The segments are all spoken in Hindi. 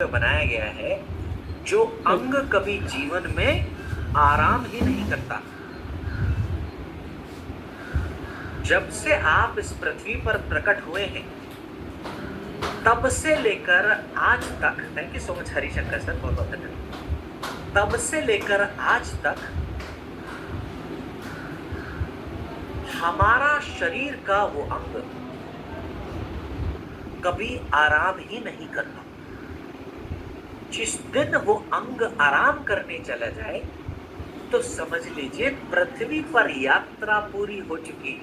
बनाया गया है, जो अंग कभी जीवन में आराम ही नहीं करता। जब से आप इस पृथ्वी पर प्रकट हुए हैं, तब से लेकर आज तक, thank you so much Harishankar sir, बहुत बहुत धन्यवाद। तब से लेकर आज तक हमारा शरीर का वो अंग कभी आराम ही नहीं करता। जिस दिन वो अंग आराम करने चला जाए, तो समझ लीजिए पृथ्वी पर यात्रा पूरी हो चुकी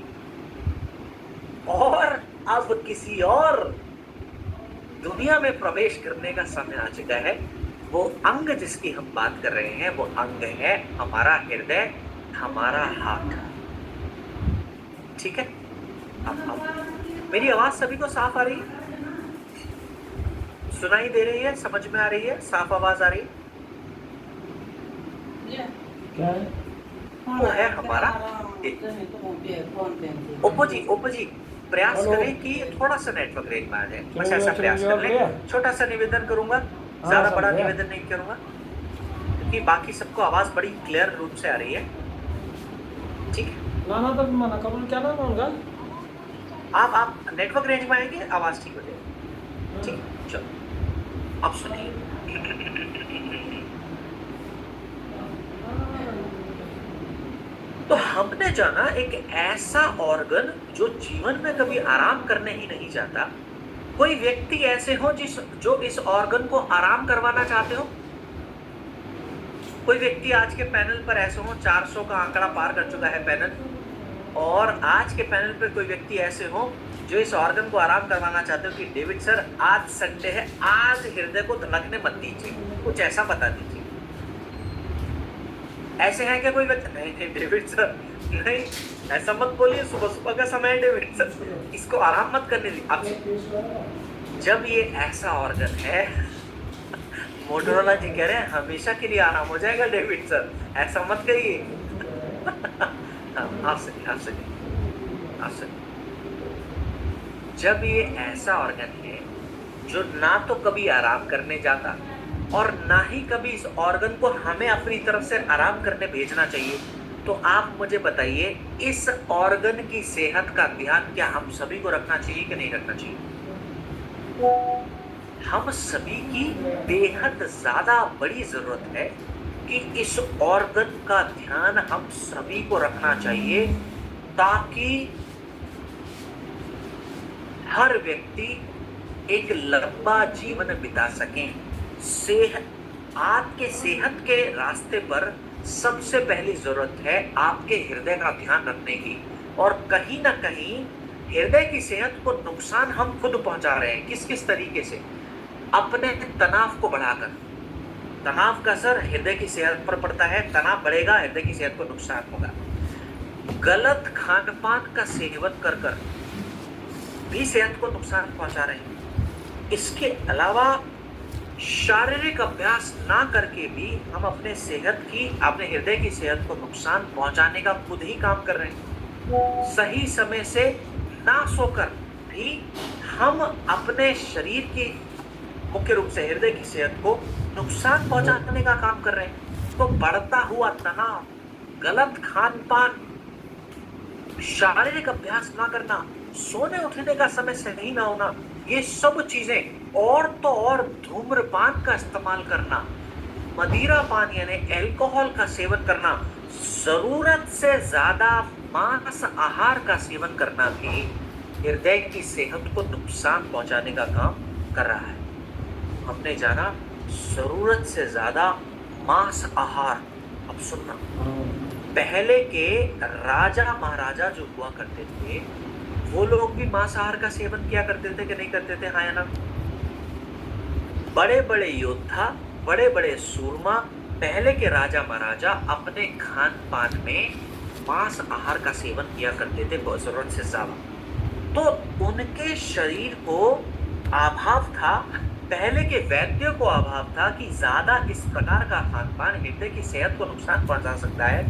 और अब किसी और दुनिया में प्रवेश करने का समय आ चुका है। वो अंग जिसकी हम बात कर रहे हैं, वो अंग है हमारा हृदय, हमारा हार्ट। ठीक है, अब मेरी आवाज सभी को साफ आ रही है, सुनाई दे रही है, समझ में आ रही है, साफ आवाज आ रही है? क्या है? वो है हमारा ओप्पो जी प्रयास हेलो। करें कि थोड़ा सा नेटवर्क रेंज में आ जाए, बस चलो, ऐसा चलो, प्रयास कर बढ़िया। लें। छोटा सा निवेदन करूंगा, हाँ, ज्यादा सब बड़ा बढ़िया। निवेदन नहीं करूंगा, क्योंकि बाकी सबको आवाज बड़ी क्लियर रूप से आ रही है। ठीक है, नाना तो मना करो, क्या नाम है उनका? आप नेटवर्क रेंज में आएंगे, आवाज ठीक हो जाएगी। ठीक है, चलो अब सुनिए। तो हमने जाना एक ऐसा ऑर्गन जो जीवन में कभी आराम करने ही नहीं चाहता। कोई व्यक्ति ऐसे हो जो इस ऑर्गन को आराम करवाना चाहते हो? कोई व्यक्ति आज के पैनल पर ऐसे हो, 400 का आंकड़ा पार कर चुका है पैनल, और आज के पैनल पर कोई व्यक्ति ऐसे हो जो इस ऑर्गन को आराम करवाना चाहते हो कि डेविड सर आज संडे है, आज हृदय को धड़कने मत दीजिए, कुछ ऐसा बता दीजिए। ऐसे हैं क्या कोई व्यक्ति? नहीं डेविड सर नहीं, ऐसा मत बोलिए, सुबह सुबह का समय है डेविड सर, इसको आराम मत करने दीजिए। अब जब ये ऐसा ऑर्गन है, मोटोरोला जी कह रहे हैं हमेशा के लिए आराम हो जाएगा डेविड सर, ऐसा मत कहिए। आप सही। जब ये ऐसा ऑर्गन है जो ना तो कभी आराम करने जाता और ना ही कभी इस ऑर्गन को हमें अपनी तरफ से आराम करने भेजना चाहिए, तो आप मुझे बताइए इस ऑर्गन की सेहत का ध्यान क्या हम सभी को रखना चाहिए कि नहीं रखना चाहिए? हम सभी की बेहद ज्यादा बड़ी जरूरत है कि इस ऑर्गन का ध्यान हम सभी को रखना चाहिए, ताकि हर व्यक्ति एक लंबा जीवन बिता सके। आपके सेहत के रास्ते पर सबसे पहली जरूरत है आपके हृदय का ध्यान रखने की, और कहीं ना कहीं हृदय की सेहत को नुकसान हम खुद पहुंचा रहे हैं। किस किस तरीके से? अपने तनाव को बढ़ाकर। तनाव का असर हृदय की सेहत पर पड़ता है, तनाव बढ़ेगा, हृदय की सेहत को नुकसान होगा। गलत खान पान का सेवन कर कर भी सेहत को नुकसान पहुंचा रहे हैं। इसके अलावा शारीरिक अभ्यास ना करके भी हम अपने हृदय की सेहत को नुकसान पहुंचाने का खुद ही काम कर रहे हैं। सही समय से ना सोकर भी हम अपने शरीर की, मुख्य रूप से हृदय की सेहत को नुकसान पहुंचाने का काम कर रहे हैं। तो बढ़ता हुआ तनाव, गलत खान पान, शारीरिक अभ्यास ना करना, सोने उठने का समय सही ना होना, ये सब चीजें, और तो और धूम्रपान का इस्तेमाल करना, मदिरा पान यानी अल्कोहल का सेवन करना, जरूरत से ज्यादा मांस आहार का सेवन करना भी हृदय की सेहत को नुकसान पहुंचाने का काम कर रहा है। हमने जाना जरूरत से ज्यादा मांस आहार। अब सुनना, पहले के राजा महाराजा जो हुआ करते थे, वो लोग भी मांसाहार का सेवन किया करते थे कि नहीं करते थे? हाँ या ना? बड़े बड़े योद्धा, बड़े बड़े सूरमा, पहले के राजा महाराजा अपने खान पान में मांस आहार का सेवन किया करते थे जरूरत से ज्यादा। तो उनके शरीर को अभाव था, पहले के वैद्यों को अभाव था कि ज्यादा इस प्रकार का खान पान हृदय की सेहत को नुकसान पहुंचा सकता है।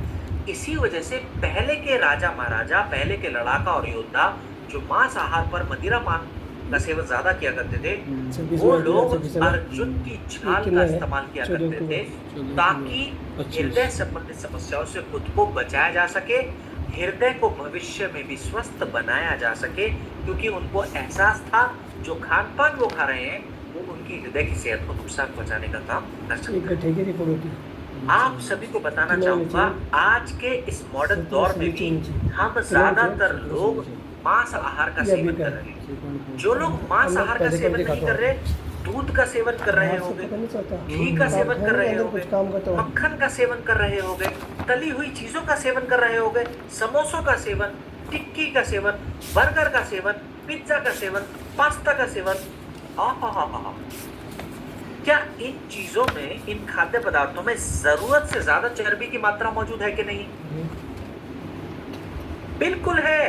इसी वजह से पहले के राजा महाराजा, पहले के लड़ाका और योद्धा जो मांस आहार पर, मदिरा पान का सेवन ज्यादा किया करते थे, 26 वो में लोग 26 है ना? अर्जुन की छाल कितना का है? इस्तेमाल किया 14 करते थे अक्टूबर। ताकि 25। हृदय संबंधित समस्याओं से खुद को बचाया जा सके, हृदय को भविष्य में भी स्वस्थ बनाया जा सके, क्योंकि उनको एहसास था जो खान पान वो खा रहे हैं वो उनकी हृदय की सेहत को नुकसान पहुंचाने का काम कर एक सकता है। गड्ढे की रिपोर्ट होती है। आप सभी को बताना कितना नीचे? चाहूंगा, आज के इस मॉडर्न नीचे, दौर में नीचे, भी नीचे। हम कितना ज्यादातर नीचे? लोग मांस आहार का या सेवन बीका कर है? रहे हैं। जो लोग मांस हम लोग आहार का पहले सेवन कर नहीं दिखाता कर रहे, दूध का सेवन कर रहे बाहर से होंगे, पता नहीं चलता। घी का सेवन कर रहे अंदर होंगे, कुछ काम करता हूँ। मक्खन का सेवन कर रहे होंगे, तली हुई चीजों का सेवन कर रहे होंगे, समोसों का सेवन, टिक्की का सेवन, बर्गर का सेवन, पिज्जा का सेवन, पास्ता का सेवन। आहा, क्या इन चीजों में, इन खाद्य पदार्थों में जरूरत से ज्यादा चर्बी की मात्रा मौजूद है कि नहीं? बिल्कुल है।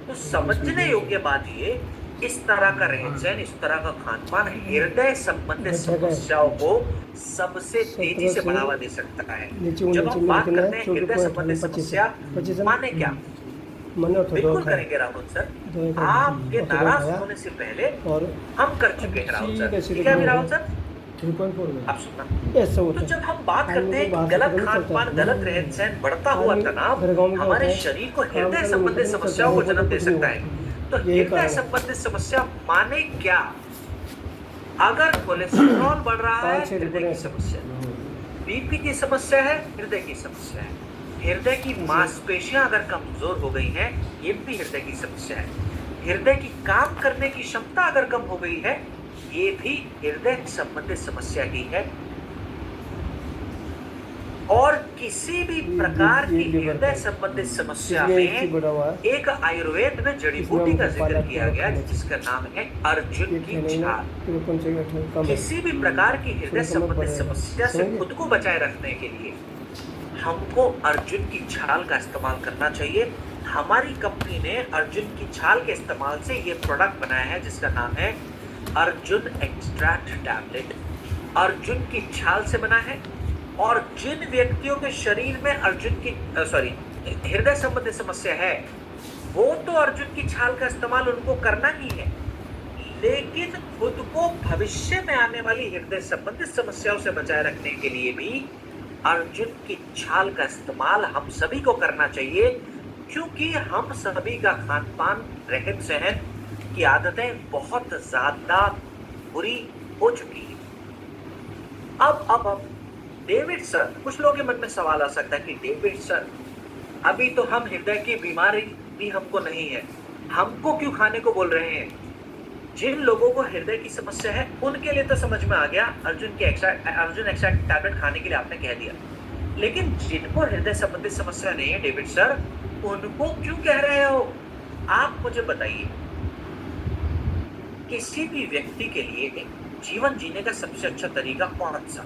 तो समझने योग्य बात ये, इस तरह का रहन सहन, इस तरह का खान पान हृदय संबंधित समस्याओं को सबसे तेजी से बढ़ावा दे सकता है। जब हम बात करते हैं हृदय संबंधित समस्या, माने क्या? बिल्कुल करेंगे राहुल सर, आपके नाराज होने से पहले हम कर चुके हैं राहुल सर, ठीक है अभी राहुल सर? 3.4 में आप सुनना। ऐसा होता तो है। जब हम बात करते हैं बाहर कि से गलत पता नहीं खान चलता। पान, गलत रहन सहन, बढ़ता हुआ आदमी तनाव घर गाँव में क्या हमारे होता है? शरीर को काम हृदय करे, संबंधित उनको नहीं समस्याओं को चलता, जन्म दे कुछ नहीं सकता है। होगा। तो यही हृदय कारण है। संबंधित समस्या माने क्या? अगर कोलेस्ट्रॉल बढ़ रहा है, 5-6 हृदय की रिपोर्टें समस्या, बीपी की समस्या है, हृदय की समस्या है, हृदय की मांसपेशियां अगर कमजोर हो गई हैं, ये भी हृदय की समस्या है, हृदय की काम करने की क्षमता अगर कम हो गई है, ये भी हृदय संबंधित समस्या ही है। और किसी भी प्रकार की हृदय संबंधित समस्या में एक आयुर्वेद में जड़ी बूटी का जिक्र किया गया जिसका नाम है अर्जुन की छाल। किसी भी प्रकार की हृदय संबंधित समस्या से खुद को बचाए रखने के लिए हमको अर्जुन की छाल का इस्तेमाल करना चाहिए। हमारी कंपनी ने अर्जुन की छाल के इस्तेमाल से ये प्रोडक्ट बनाया है जिसका नाम है अर्जुन एक्सट्रैक्ट टैबलेट। अर्जुन की छाल से बना है और जिन व्यक्तियों के शरीर में हृदय संबंधी समस्या है, वो तो अर्जुन की छाल का इस्तेमाल उनको करना ही है, लेकिन खुद को भविष्य में आने वाली हृदय संबंधित समस्याओं से बचाए रखने के लिए भी अर्जुन की छाल का इस्तेमाल हम सभी को करना चाहिए, क्योंकि हम सभी का खान पान, रहन सहन की आदतें बहुत ज्यादा बुरी हो चुकी है। अब डेविड सर, कुछ लोगों के मन में सवाल आ सकता है कि डेविड सर, अभी तो हम हृदय की बीमारी भी हमको नहीं है, हमको क्यों खाने को बोल रहे हैं? जिन लोगों को हृदय की समस्या है उनके लिए तो समझ में आ गया, अर्जुन एक्सट्रैक्ट टैबलेट खाने के लिए आपने कह दिया, लेकिन जिनको हृदय संबंधित समस्या नहीं है डेविड सर, उनको क्यों कह रहे हो? आप मुझे बताइए, किसी भी व्यक्ति के लिए जीवन जीने का सबसे अच्छा तरीका कौन सा?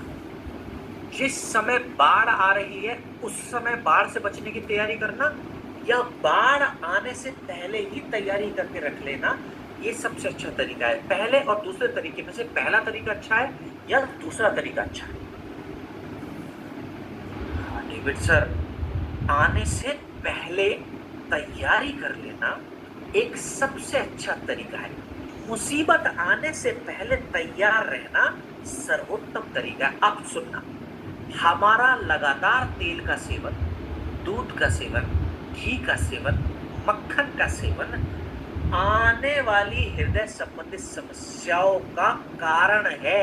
जिस समय बाढ़ आ रही है उस समय बाढ़ से बचने की तैयारी करना, या बाढ़ आने से पहले ही तैयारी करके रख लेना, ये सबसे अच्छा तरीका है। पहले और दूसरे तरीके में से पहला तरीका अच्छा है या दूसरा तरीका अच्छा है? डेविड सर, आने से पहले तैयारी कर लेना एक सबसे अच्छा तरीका है। मुसीबत आने से पहले तैयार रहना सर्वोत्तम तरीका है। अब सुनना, हमारा लगातार तेल का सेवन, दूध का सेवन, घी का सेवन, मक्खन का सेवन आने वाली हृदय संबंधित समस्याओं का कारण है।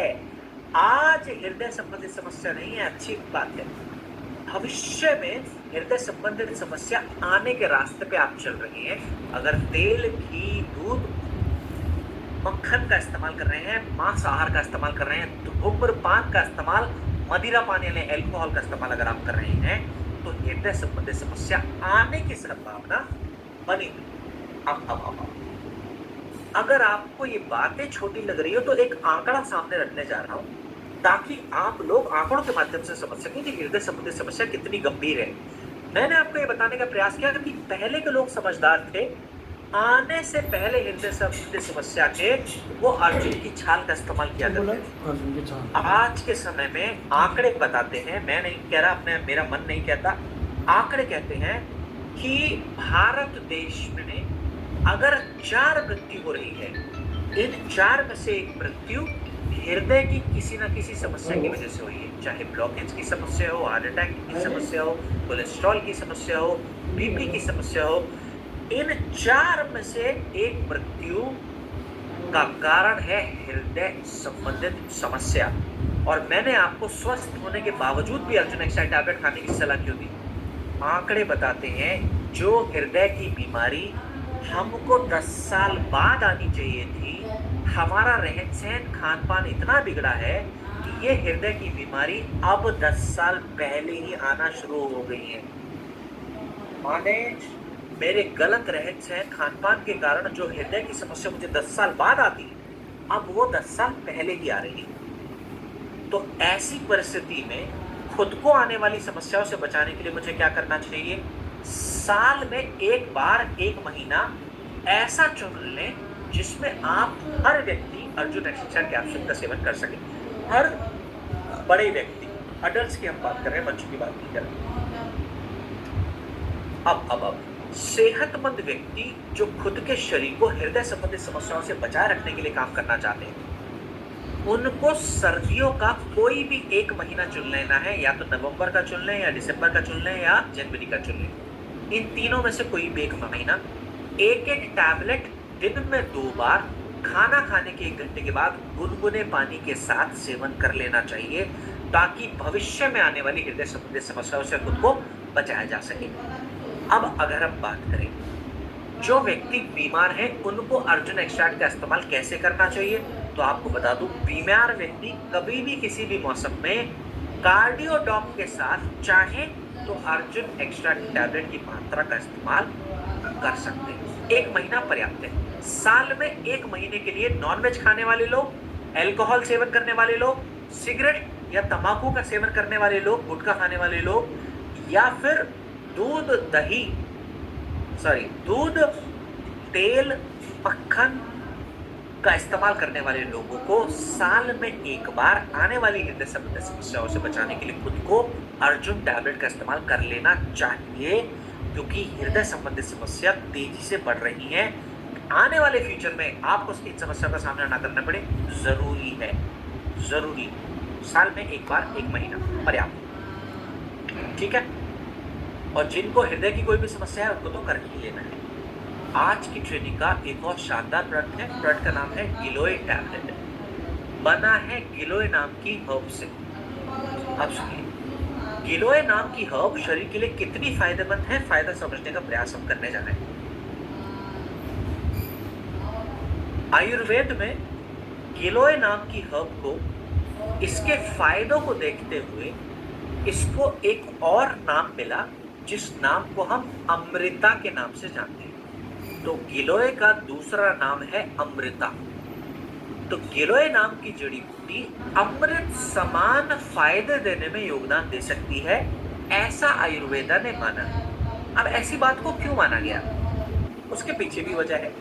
आज हृदय संबंधित समस्या नहीं है, अच्छी बात है, भविष्य में हृदय संबंधित समस्या आने के रास्ते पे आप चल रही हैं। अगर तेल, घी, दूध, मक्खन का इस्तेमाल कर रहे हैं, मांस आहार का इस्तेमाल कर रहे हैं, धूम्रपान का इस्तेमाल, मदिरा पान यानी एल्कोहल का इस्तेमाल अगर आप कर रहे हैं, तो हृदय संबंधित समस्या आने की संभावना बनी हुई। अब अगर आपको ये बातें छोटी लग रही हो तो एक आंकड़ा सामने रखने जा रहा हूं, ताकि आप लोग आंकड़ों के माध्यम से समझ सकें कि हृदय संबंधित समस्या कितनी गंभीर है। मैंने आपको ये बताने का प्रयास किया कि पहले के लोग समझदार थे, आने से पहले हृदय संबंधित समस्या के वो अर्जुन की छाल का इस्तेमाल किया करते थे। आज के समय में आंकड़े बताते हैं, मैं नहीं कह रहा, अपने मेरा मन नहीं कहता, आंकड़े कहते हैं कि भारत देश में अगर 4 मृत्यु हो रही है इन 4 में से एक मृत्यु हृदय की किसी न किसी समस्या की वजह से हुई है, चाहे ब्लॉकेज की समस्या हो, हार्ट अटैक की समस्या हो, कोलेस्ट्रॉल की समस्या हो, बीपी की समस्या हो। इन 4 में से एक मृत्यु का कारण है हृदय संबंधित समस्या। और मैंने आपको स्वस्थ होने के बावजूद भी अर्जुन एक्साइड टैबलेट खाने की सलाह क्यों दी? आंकड़े बताते हैं जो हृदय की बीमारी हमको 10 साल बाद आनी चाहिए थी, हमारा रहन सहन खान पान इतना बिगड़ा है कि ये हृदय की बीमारी अब 10 साल पहले ही आना शुरू हो गई है। माने मेरे गलत रहन सहन खान पान के कारण जो हृदय की समस्या मुझे 10 साल बाद आती, अब वो 10 साल पहले ही आ रही है। तो ऐसी परिस्थिति में खुद को आने वाली समस्याओं से बचाने के लिए मुझे क्या करना चाहिए? साल में एक बार 1 महीना ऐसा चुन लें जिसमें आप हर व्यक्ति अर्जुन एक्सटेंशन कैप्सूल का सेवन कर सके। हर बड़े व्यक्ति, अडल्ट्स की हम बात कर रहे हैं, बच्चों की बात नहीं कर रहे। अब सेहतमंद व्यक्ति जो खुद के शरीर को हृदय संबंधित समस्याओं से बचाए रखने के लिए काम करना चाहते हैं, उनको सर्दियों का कोई भी 1 महीना चुन लेना है। या तो नवंबर का चुन लें, या दिसंबर का चुन लें, या जनवरी का चुन लें। इन तीनों में से कोई भी 1 महीना एक टैबलेट दिन में 2 बार खाना खाने के 1 घंटे के बाद गुनगुने पानी के साथ सेवन कर लेना चाहिए, ताकि भविष्य में आने वाली हृदय संबंधित समस्याओं से खुद को बचाया जा सके। अब अगर हम बात करें जो व्यक्ति बीमार हैं, उनको अर्जुन एक्सट्रैक्ट का इस्तेमाल कैसे करना चाहिए, तो आपको बता दूं, बीमार व्यक्ति कभी भी किसी भी मौसम में कार्डियोडॉक के साथ चाहे तो अर्जुन एक्सट्रैक्ट टैबलेट की मात्रा का इस्तेमाल कर सकते हैं। 1 महीना पर्याप्त है। साल में 1 महीने के लिए नॉनवेज खाने वाले लोग, अल्कोहल सेवन करने वाले लोग, सिगरेट या तंबाकू का सेवन करने वाले लोग, गुटखा खाने वाले लोग, या फिर दूध, तेल, मक्खन का इस्तेमाल करने वाले लोगों को साल में 1 बार आने वाली हृदय संबंधी समस्याओं से बचाने के लिए खुद को अर्जुन टैबलेट का इस्तेमाल कर लेना चाहिए, क्योंकि हृदय संबंधी समस्या तेजी से बढ़ रही है। आने वाले फ्यूचर में आपको इन समस्या का सामना ना करना पड़े, जरूरी है, जरूरी। साल में 1 बार 1 महीना पर्याप्त, ठीक है। और जिनको हृदय की कोई भी समस्या है उनको तो कर ही लेना है। आज की ट्रेनिंग का एक और शानदार प्रोडक्ट है। प्रोडक्ट का नाम है गिलोय टैबलेट। बना है गिलोय नाम की हर्ब से। अब सुनिए, गिलोय नाम की हर्ब शरीर के लिए कितनी फायदेमंद है, फायदा समझने का प्रयास हम करने जा रहे हैं। आयुर्वेद में गिलोय नाम की हर्ब को, इसके फायदों को देखते हुए इसको एक और नाम मिला, जिस नाम को हम अमृता के नाम से जानते हैं। तो गिलोय का दूसरा नाम है अमृता। तो गिलोय नाम की जड़ी बूटी अमृत समान फायदे देने में योगदान दे सकती है, ऐसा आयुर्वेदा ने माना। अब ऐसी बात को क्यों माना गया, उसके पीछे भी वजह है।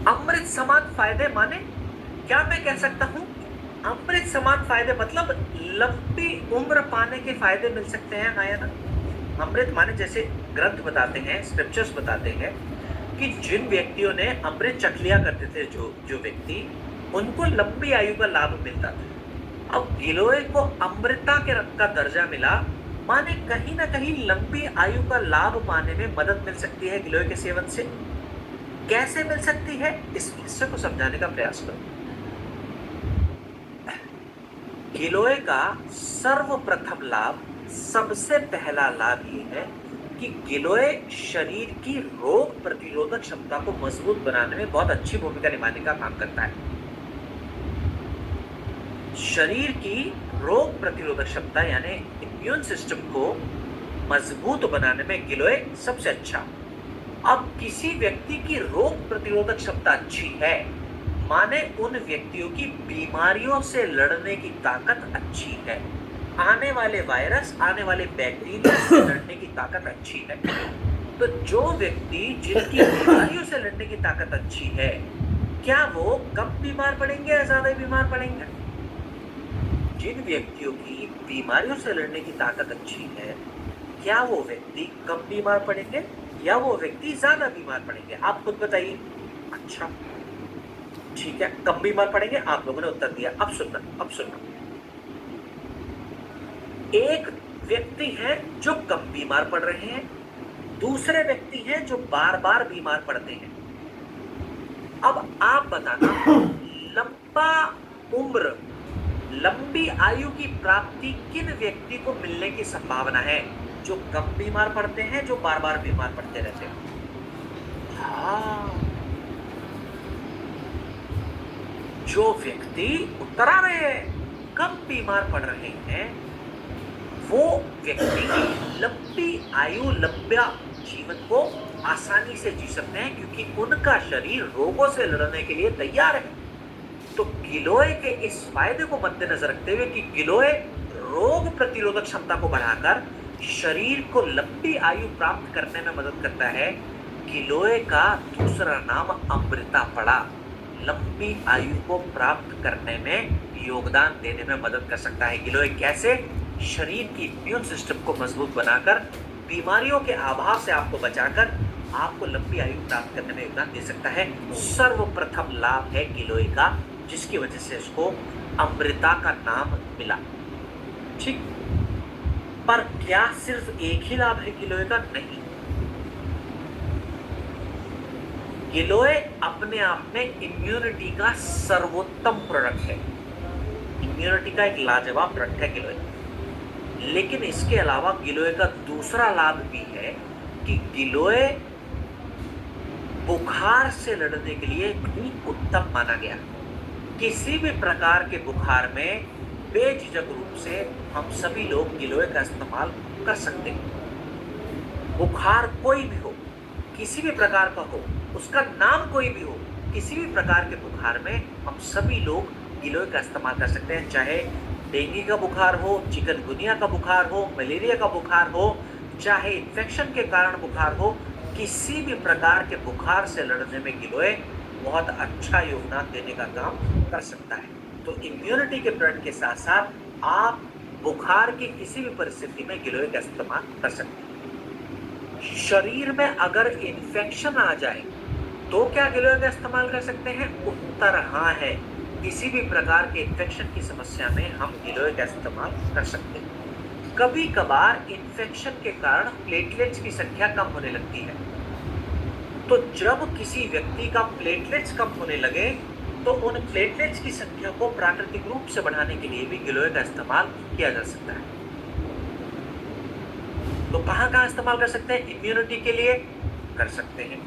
अमृत समान फायदे माने क्या मैं कह सकता हूं? अमृत समान फायदे मतलब लंबी उम्र पाने के फायदे मिल सकते हैं, हाँ या ना? अमृत माने जैसे ग्रंथ बताते हैं, स्क्रिप्चर्स बताते हैं कि जिन व्यक्तियों ने अमृत चख लिया करते थे, जो व्यक्ति, उनको लंबी आयु का लाभ मिलता था। अब गिलोय को अमृता के रंग का दर्जा मिला, माने कहीं ना कहीं लंबी आयु का लाभ पाने में मदद मिल सकती है गिलोय के सेवन से। कैसे मिल सकती है, इस हिस्से को समझाने का प्रयास करो। गिलोय का सर्वप्रथम लाभ, सबसे पहला लाभ ये है कि गिलोय शरीर की रोग प्रतिरोधक क्षमता को मजबूत बनाने में बहुत अच्छी भूमिका निभाने का काम करता है। शरीर की रोग प्रतिरोधक क्षमता यानी इम्यून सिस्टम को मजबूत बनाने में गिलोय सबसे अच्छा। अब किसी व्यक्ति की रोग प्रतिरोधक क्षमता अच्छी है, माने उन व्यक्तियों की बीमारियों से लड़ने की ताकत अच्छी है। आने वाले वायरस, आने वाले बैक्टीरिया से लड़ने की ताकत अच्छी है। तो जो व्यक्ति जिनकी बीमारियों से लड़ने की ताकत अच्छी है, क्या वो कम बीमार पड़ेंगे या ज्यादा बीमार पड़ेंगे? जिन व्यक्तियों की बीमारियों से लड़ने की ताकत अच्छी है, क्या वो व्यक्ति कम बीमार पड़ेंगे या वो व्यक्ति ज्यादा बीमार पड़ेंगे? आप खुद बताइए। अच्छा, ठीक है, कम बीमार पड़ेंगे, आप लोगों ने उत्तर दिया। अब सुनना, अब सुनना। एक व्यक्ति है जो कम बीमार पड़ रहे हैं, दूसरे व्यक्ति हैं जो बार बार बीमार पड़ते हैं। अब आप बताना, लंबा उम्र, लंबी आयु की प्राप्ति किन व्यक्ति को मिलने की संभावना है? जो कम बीमार पड़ते हैं, जो बार बार बीमार पड़ते रहते हैं। हाँ, जो व्यक्ति उत्तर आ रहे हैं कम बीमार पड़ रहे हैं, वो व्यक्ति लंबी आयु, लंबा जीवन को आसानी से जी सकते हैं, क्योंकि उनका शरीर रोगों से लड़ने के लिए तैयार है। तो गिलोय के इस फायदे को मद्देनजर रखते हुए कि गिलोय रोग प्रतिरोधक क्षमता को बढ़ाकर शरीर को लंबी आयु प्राप्त करने में मदद करता है, गिलोय का दूसरा नाम अमृता पड़ा। लंबी आयु को प्राप्त करने में योगदान देने में मदद कर सकता है गिलोय। कैसे? शरीर की इम्यून सिस्टम को मजबूत बनाकर, बीमारियों के अभाव से आपको बचाकर आपको लंबी आयु प्राप्त करने में योगदान दे सकता है। सर्वप्रथम लाभ है गिलोय का, जिसकी वजह से इसको अमृता का नाम मिला। ठीक, पर क्या सिर्फ एक ही लाभ है गिलोय का? नहीं। गिलोय अपने आप में इम्यूनिटी का सर्वोत्तम प्रोडक्ट है। इम्यूनिटी का एक लाजवाब प्रोडक्ट है गिलोय। लेकिन इसके अलावा गिलोय का दूसरा लाभ भी है कि गिलोय बुखार से लड़ने के लिए भी उत्तम माना गया। किसी भी प्रकार के बुखार में बेझिझक रूप से हम सभी लोग गिलोय का इस्तेमाल कर सकते हैं। बुखार कोई भी हो, किसी भी प्रकार का हो, उसका नाम कोई भी हो, किसी भी प्रकार के बुखार में हम सभी लोग गिलोय का इस्तेमाल कर सकते हैं। चाहे डेंगू का बुखार हो, चिकनगुनिया का बुखार हो, मलेरिया का बुखार हो, चाहे इन्फेक्शन के कारण बुखार हो, किसी भी प्रकार के बुखार से लड़ने में गिलोय बहुत अच्छा योगदान देने का काम कर सकता है। तो इम्यूनिटी के प्रोडक्ट के साथ साथ आप बुखार की किसी भी परिस्थिति में गिलोय का इस्तेमाल कर सकते हैं। शरीर में अगर इन्फेक्शन आ जाए तो क्या गिलोय का इस्तेमाल कर सकते हैं? उत्तर हाँ है। किसी भी प्रकार के इन्फेक्शन की समस्या में हम गिलोय का इस्तेमाल कर सकते हैं। कभी कभार इन्फेक्शन के कारण प्लेटलेट्स की संख्या कम होने लगती है, तो जब किसी व्यक्ति का प्लेटलेट्स कम होने लगे तो उन प्लेटलेट्स की संख्या को प्राकृतिक रूप से बढ़ाने के लिए भी गिलोय का इस्तेमाल किया जा सकता है। तो कहाँ इस्तेमाल कर सकते हैं? इम्यूनिटी के लिए कर सकते हैं,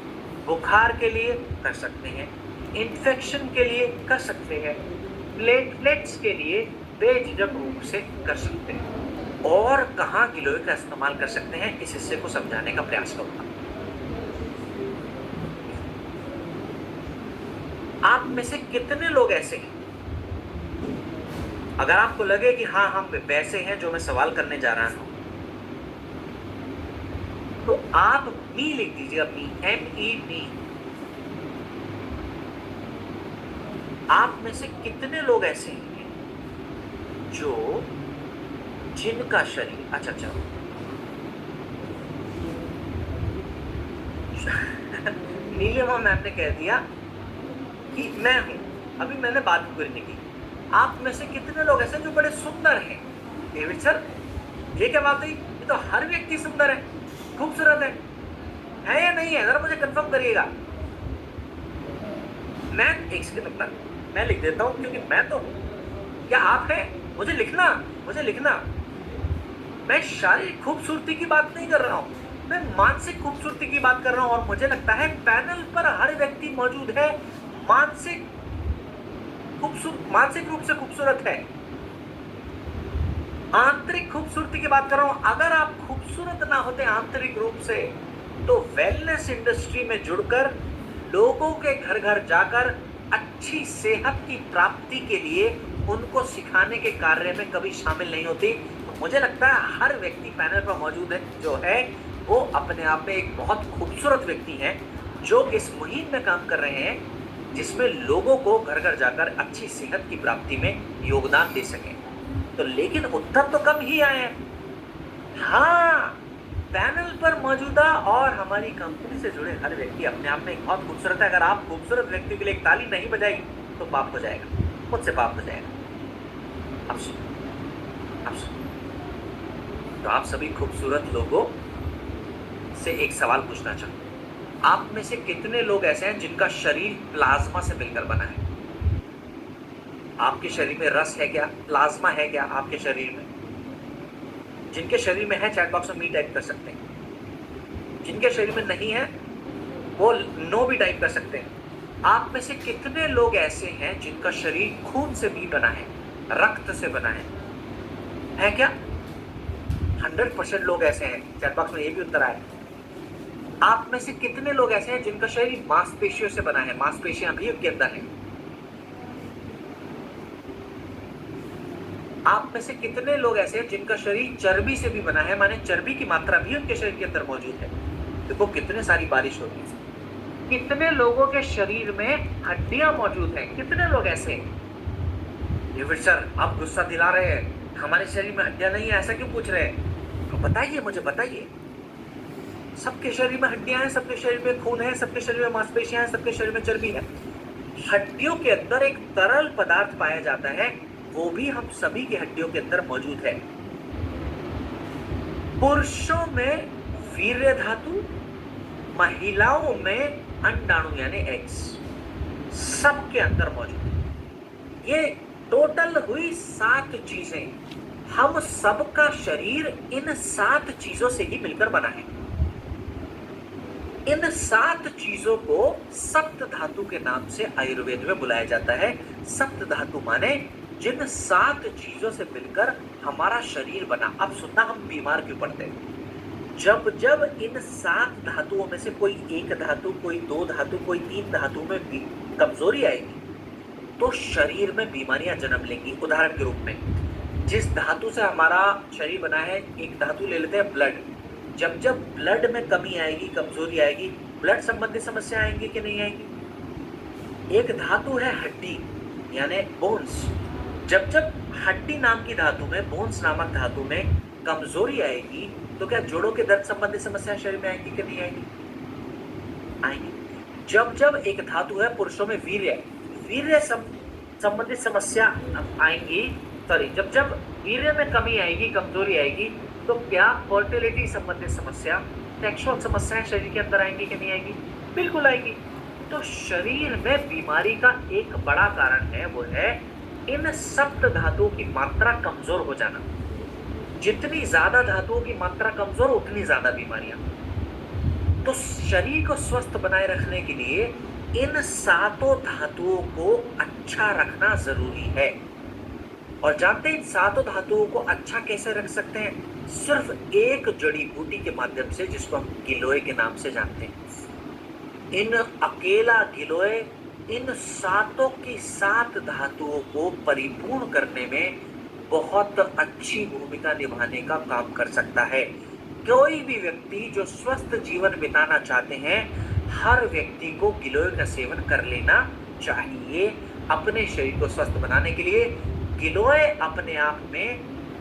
बुखार के लिए कर सकते हैं, इन्फेक्शन के लिए कर सकते हैं, प्लेटलेट्स के लिए बेझिझक रूप से कर सकते हैं। और कहाँ गिलोय का इस्तेमाल कर सकते हैं, इस हिस्से को समझाने का प्रयास करूंगा। आप में से कितने लोग ऐसे हैं, अगर आपको लगे कि हाँ हम वैसे हैं जो मैं सवाल करने जा रहा हूं, तो आप मी लिख दीजिएगा, मी, MEE। आप में से कितने लोग ऐसे हैं जो जिनका शरीर, अच्छा नीलिमा मैम ने कह दिया कि मैं हूं, अभी मैंने बात पूरी नहीं की। आप में से कितने लोग ऐसे जो बड़े सुंदर हैं? डेविड सर, ये क्या बात हुई? ये तो हर व्यक्ति सुंदर है, खूबसूरत है या नहीं है? जरा मुझे कंफर्म करिएगा। मैं एक सेकंड पर मैं लिख देता हूं, क्योंकि मैं तो हूं। क्या आप हैं? मुझे लिखना। मैं शारीरिक खूबसूरती की बात नहीं कर रहा हूं, मैं मानसिक खूबसूरती की बात कर रहा हूं। और मुझे लगता है पैनल पर हर व्यक्ति मौजूद है मानसिक रूप से खूबसूरत है। आंतरिक खूबसूरती की बात कर रहा हूं। अगर आप खूबसूरत ना होते आंतरिक रूप से, तो वेलनेस इंडस्ट्री में जुड़कर लोगों के घर घर जाकर अच्छी सेहत की प्राप्ति के लिए उनको सिखाने के कार्य में कभी शामिल नहीं होती। तो मुझे लगता है हर व्यक्ति पैनल पर मौजूद है जो है वो अपने आप में एक बहुत खूबसूरत व्यक्ति है, जो इस मुहिम में काम कर रहे हैं, जिसमें लोगों को घर घर जाकर अच्छी सेहत की प्राप्ति में योगदान दे सकें। तो लेकिन उत्तर तो कम ही आए हैं। हाँ, पैनल पर मौजूदा और हमारी कंपनी से जुड़े हर व्यक्ति अपने आप में एक बहुत खूबसूरत है। अगर आप खूबसूरत व्यक्ति के लिए एक ताली नहीं बजाई तो पाप हो जाएगा, मुझसे पाप हो जाएगा। अब सुनो, अब सुनो, तो आप सभी खूबसूरत लोगों से एक सवाल पूछना चाहूं। आप में से कितने लोग ऐसे हैं जिनका शरीर प्लाज्मा से मिलकर बना है? आपके शरीर में रस है क्या, प्लाज्मा है क्या आपके शरीर में? जिनके शरीर में है चैट बॉक्स में मी टाइप कर सकते हैं, जिनके शरीर में नहीं है वो नो भी टाइप कर सकते हैं। आप में से कितने लोग ऐसे हैं जिनका शरीर खून से भी बना है, रक्त से बना है क्या? 100% लोग ऐसे हैं। चैट बॉक्स में ये भी उत्तर आया। आप में से कितने लोग ऐसे हैं जिनका शरीर मांसपेशियों से बना है, मांसपेशियां भी उनके अंदर हैं? आप में से कितने लोग ऐसे हैं जिनका शरीर चर्बी से भी बना है, माने चर्बी की मात्रा भी उनके शरीर के अंदर मौजूद है? देखो कितने सारी बारिश होती है। कितने लोगों के शरीर में हड्डियां मौजूद हैं? कितने लोग ऐसे हैं? डेविड सर आप गुस्सा दिला रहे हैं, हमारे शरीर में हड्डियां नहीं है, ऐसा क्यों पूछ रहे हैं? तो बताइए, मुझे बताइए। सबके शरीर में हड्डियां हैं, सबके शरीर में खून है, सबके शरीर में मांसपेशियां हैं, सबके शरीर में चर्बी है। हड्डियों के अंदर एक तरल पदार्थ पाया जाता है, वो भी हम सभी की हड्डियों के अंदर मौजूद है। पुरुषों में वीर्य धातु, महिलाओं में अंडाणु यानी एग्स, सबके अंदर मौजूद है। ये टोटल हुई 7 चीजें। हम सबका शरीर इन 7 चीजों से ही मिलकर बना है। इन 7 चीजों को सप्त धातु के नाम से आयुर्वेद में बुलाया जाता है। सप्त धातु माने जिन 7 चीजों से मिलकर हमारा शरीर बना। अब सुनना, हम बीमार क्यों पड़ते हैं? जब जब इन 7 धातुओं में से कोई एक धातु, कोई 2 धातु, कोई 3 धातु में कमजोरी आएगी तो शरीर में बीमारियां जन्म लेंगी। उदाहरण के रूप में, जिस धातु से हमारा शरीर बना है, एक धातु ले लेते हैं ब्लड। जब जब ब्लड में कमी आएगी, कमजोरी आएगी, ब्लड संबंधी समस्या आएंगी कि नहीं आएंगी? एक धातु है हड्डी यानी बोन्स। जब जब हड्डी नाम की धातु में, बोन्स नामक धातु में कमजोरी आएगी तो क्या जोड़ों के दर्द संबंधी समस्या शरीर में आएंगी कि नहीं आएंगी? आएंगी। जब जब एक धातु है पुरुषों में वीर्य संबंधित समस्या आएंगी, सॉरी, जब जब वीर्य में कमी आएगी, कमजोरी आएगी तो क्या फर्टिलिटी संबंधित समस्या, सेक्सुअल समस्याएं शरीर के अंदर आएंगी कि नहीं आएंगी? बिल्कुल आएगी। तो शरीर में बीमारी का एक बड़ा कारण है, वो है इन सप्त धातुओं की मात्रा कमजोर हो जाना। जितनी ज्यादा धातुओं की मात्रा कमजोर, उतनी ज्यादा बीमारियां। तो शरीर को स्वस्थ बनाए रखने के लिए इन 7 धातुओं को अच्छा रखना जरूरी है। और जानते हैं इन 7 धातुओं को अच्छा कैसे रख सकते हैं? सिर्फ एक जड़ी बूटी के माध्यम से, जिसको हम गिलोय के नाम से जानते हैं। इन अकेला गिलोय इन 7 की 7 धातुओं को परिपूर्ण करने में बहुत अच्छी भूमिका निभाने का काम कर सकता है। कोई भी व्यक्ति जो स्वस्थ जीवन बिताना चाहते हैं, हर व्यक्ति को गिलोय का सेवन कर लेना चाहिए अपने शरीर को स्वस्थ बनाने के लिए। गिलोय अपने आप में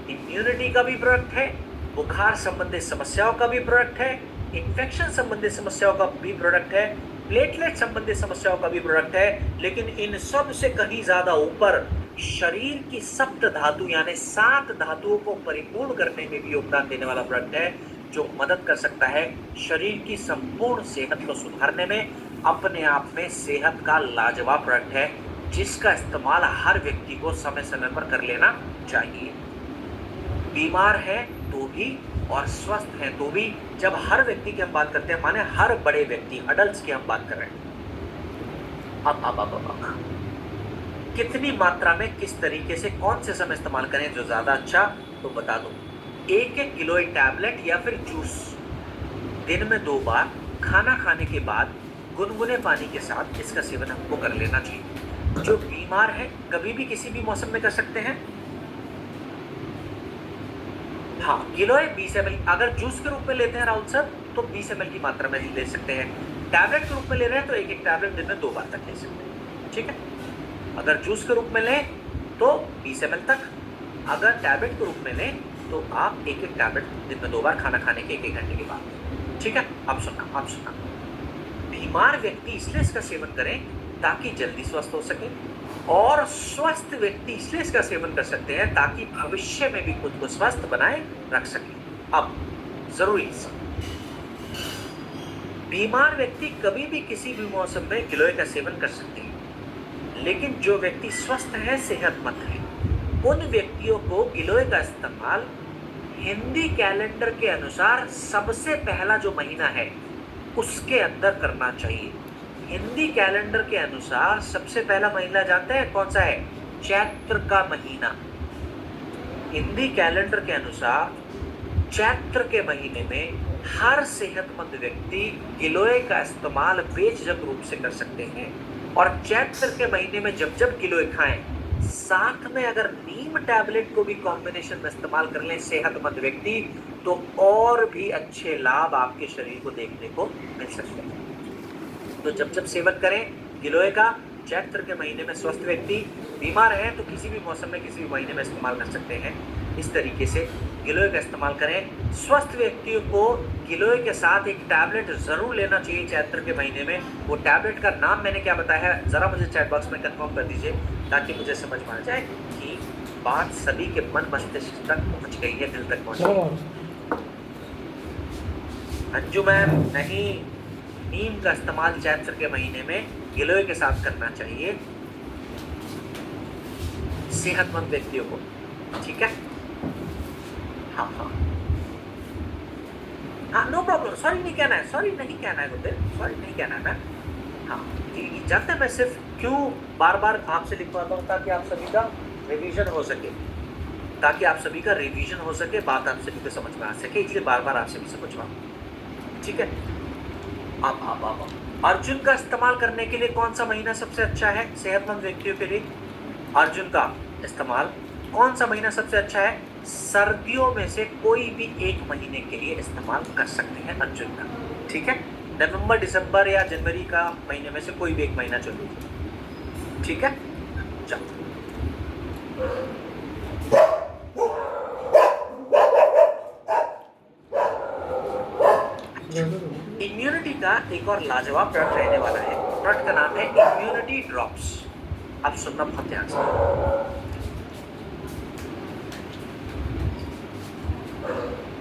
इम्यूनिटी का भी प्रोडक्ट है, बुखार संबंधित समस्याओं का भी प्रोडक्ट है, इन्फेक्शन संबंधित समस्याओं का भी प्रोडक्ट है, प्लेटलेट संबंधित समस्याओं का भी प्रोडक्ट है। लेकिन इन सब से कहीं ज्यादा ऊपर शरीर की सप्त धातु यानी 7 धातुओं को परिपूर्ण करने में भी योगदान देने वाला प्रोडक्ट है, जो मदद कर सकता है शरीर की संपूर्ण सेहत को सुधारने में। अपने आप में सेहत का लाजवाब प्रोडक्ट है, जिसका इस्तेमाल हर व्यक्ति को समय समय पर कर लेना चाहिए। बीमार है तो भी और स्वस्थ है तो भी। जब हर व्यक्ति की हम बात करते हैं, माने हर बड़े व्यक्ति, अडल्ट्स की हम बात कर रहे हैं। अब कितनी मात्रा में, किस तरीके से, कौन से समय इस्तेमाल करें जो ज्यादा अच्छा, तो बता दो। 1 गिलोय टैबलेट या फिर जूस दिन में 2 बार खाना खाने के बाद गुनगुने पानी के साथ इसका सेवन हमको कर लेना चाहिए। जो बीमार है कभी भी किसी भी मौसम में कर सकते हैं। हाँ, गिलोय 20 ml अगर जूस के रूप में लेते हैं राहुल सर, तो 20 ml की मात्रा में ले सकते हैं। टैबलेट के रूप में ले रहे हैं तो एक टैबलेट दिन में 2 बार तक ले सकते हैं। ठीक है, अगर जूस के रूप में लें तो 20 ml तक, अगर टैबलेट के रूप में लें तो आप एक एक टैबलेट दिन में 2 बार खाना खाने के 1-1 घंटे के बाद। ठीक है, अब सुनना। बीमार व्यक्ति इसलिए इसका सेवन करें ताकि जल्दी स्वस्थ हो सके, और स्वस्थ व्यक्ति इसलिए इसका सेवन कर सकते हैं ताकि भविष्य में भी खुद को स्वस्थ बनाए रख सके। अब जरूरी बीमार व्यक्ति कभी भी किसी भी मौसम में गिलोय का सेवन कर सकते हैं, लेकिन जो व्यक्ति स्वस्थ है, सेहतमंद है, उन व्यक्तियों को गिलोय का इस्तेमाल हिंदी कैलेंडर के अनुसार सबसे पहला जो महीना है उसके अंदर करना चाहिए। हिंदी कैलेंडर के अनुसार सबसे पहला महीना जानते हैं कौन सा है? चैत्र का महीना। हिंदी कैलेंडर के अनुसार चैत्र के महीने में हर सेहतमंद व्यक्ति गिलोय का इस्तेमाल बेझिझक रूप से कर सकते हैं, और चैत्र के महीने में जब जब गिलोय खाएं, साथ में अगर नीम टैबलेट को भी कॉम्बिनेशन में इस्तेमाल कर लें सेहतमंद व्यक्ति, तो और भी अच्छे लाभ आपके शरीर को देखने को मिल सकते हैं। तो जब जब सेवन करें गिलोय का, चैत्र के महीने में स्वस्थ व्यक्ति, बीमार हैं तो किसी भी मौसम में किसी भी महीने में इस्तेमाल कर सकते हैं। इस तरीके से गिलोय का इस्तेमाल करें। स्वस्थ व्यक्तियों को गिलोय के साथ एक टैबलेट जरूर लेना चाहिए चैत्र के महीने में। वो टैबलेट का नाम मैंने क्या बताया है, जरा मुझे चैट बॉक्स में कंफर्म कर दीजिए ताकि मुझे समझ में आ जाए कि बात सभी के मन मस्तिष्क तक पहुंच गई है, दिल तक पहुंच गई। अंजू मैम, नहीं, नीम का इस्तेमाल चैत्र के महीने में गिलोय के साथ करना चाहिए सेहतमंद व्यक्तियों को। ठीक है, हाँ, नो प्रॉब्लम। सॉरी नहीं कहना है गुरुदेव, सॉरी नहीं कहना है मैम। हाँ, जानते हैं मैं सिर्फ क्यों बार बार आपसे लिखवाता हूँ, ताकि आप सभी का रिवीजन हो सके, बात आप सभी को समझ में आ सके, इसलिए बार बार आपसे भी समझवा। ठीक है, अब अर्जुन का इस्तेमाल करने के लिए कौन सा महीना सबसे अच्छा है सेहतमंद व्यक्तियों के लिए? अर्जुन का इस्तेमाल कौन सा महीना सबसे अच्छा है? सर्दियों में से कोई भी एक महीने के लिए इस्तेमाल कर सकते हैं अर्जुन का। ठीक है, नवंबर, दिसंबर या जनवरी का महीने में से कोई भी एक महीना चुन लीजिए। ठीक है, चलो इम्यूनिटी का एक और लाजवाब प्रोडक्ट रहने वाला है। प्रोडक्ट का नाम है इम्यूनिटी ड्रॉप्स। अब सुनना बहुत ध्यान से।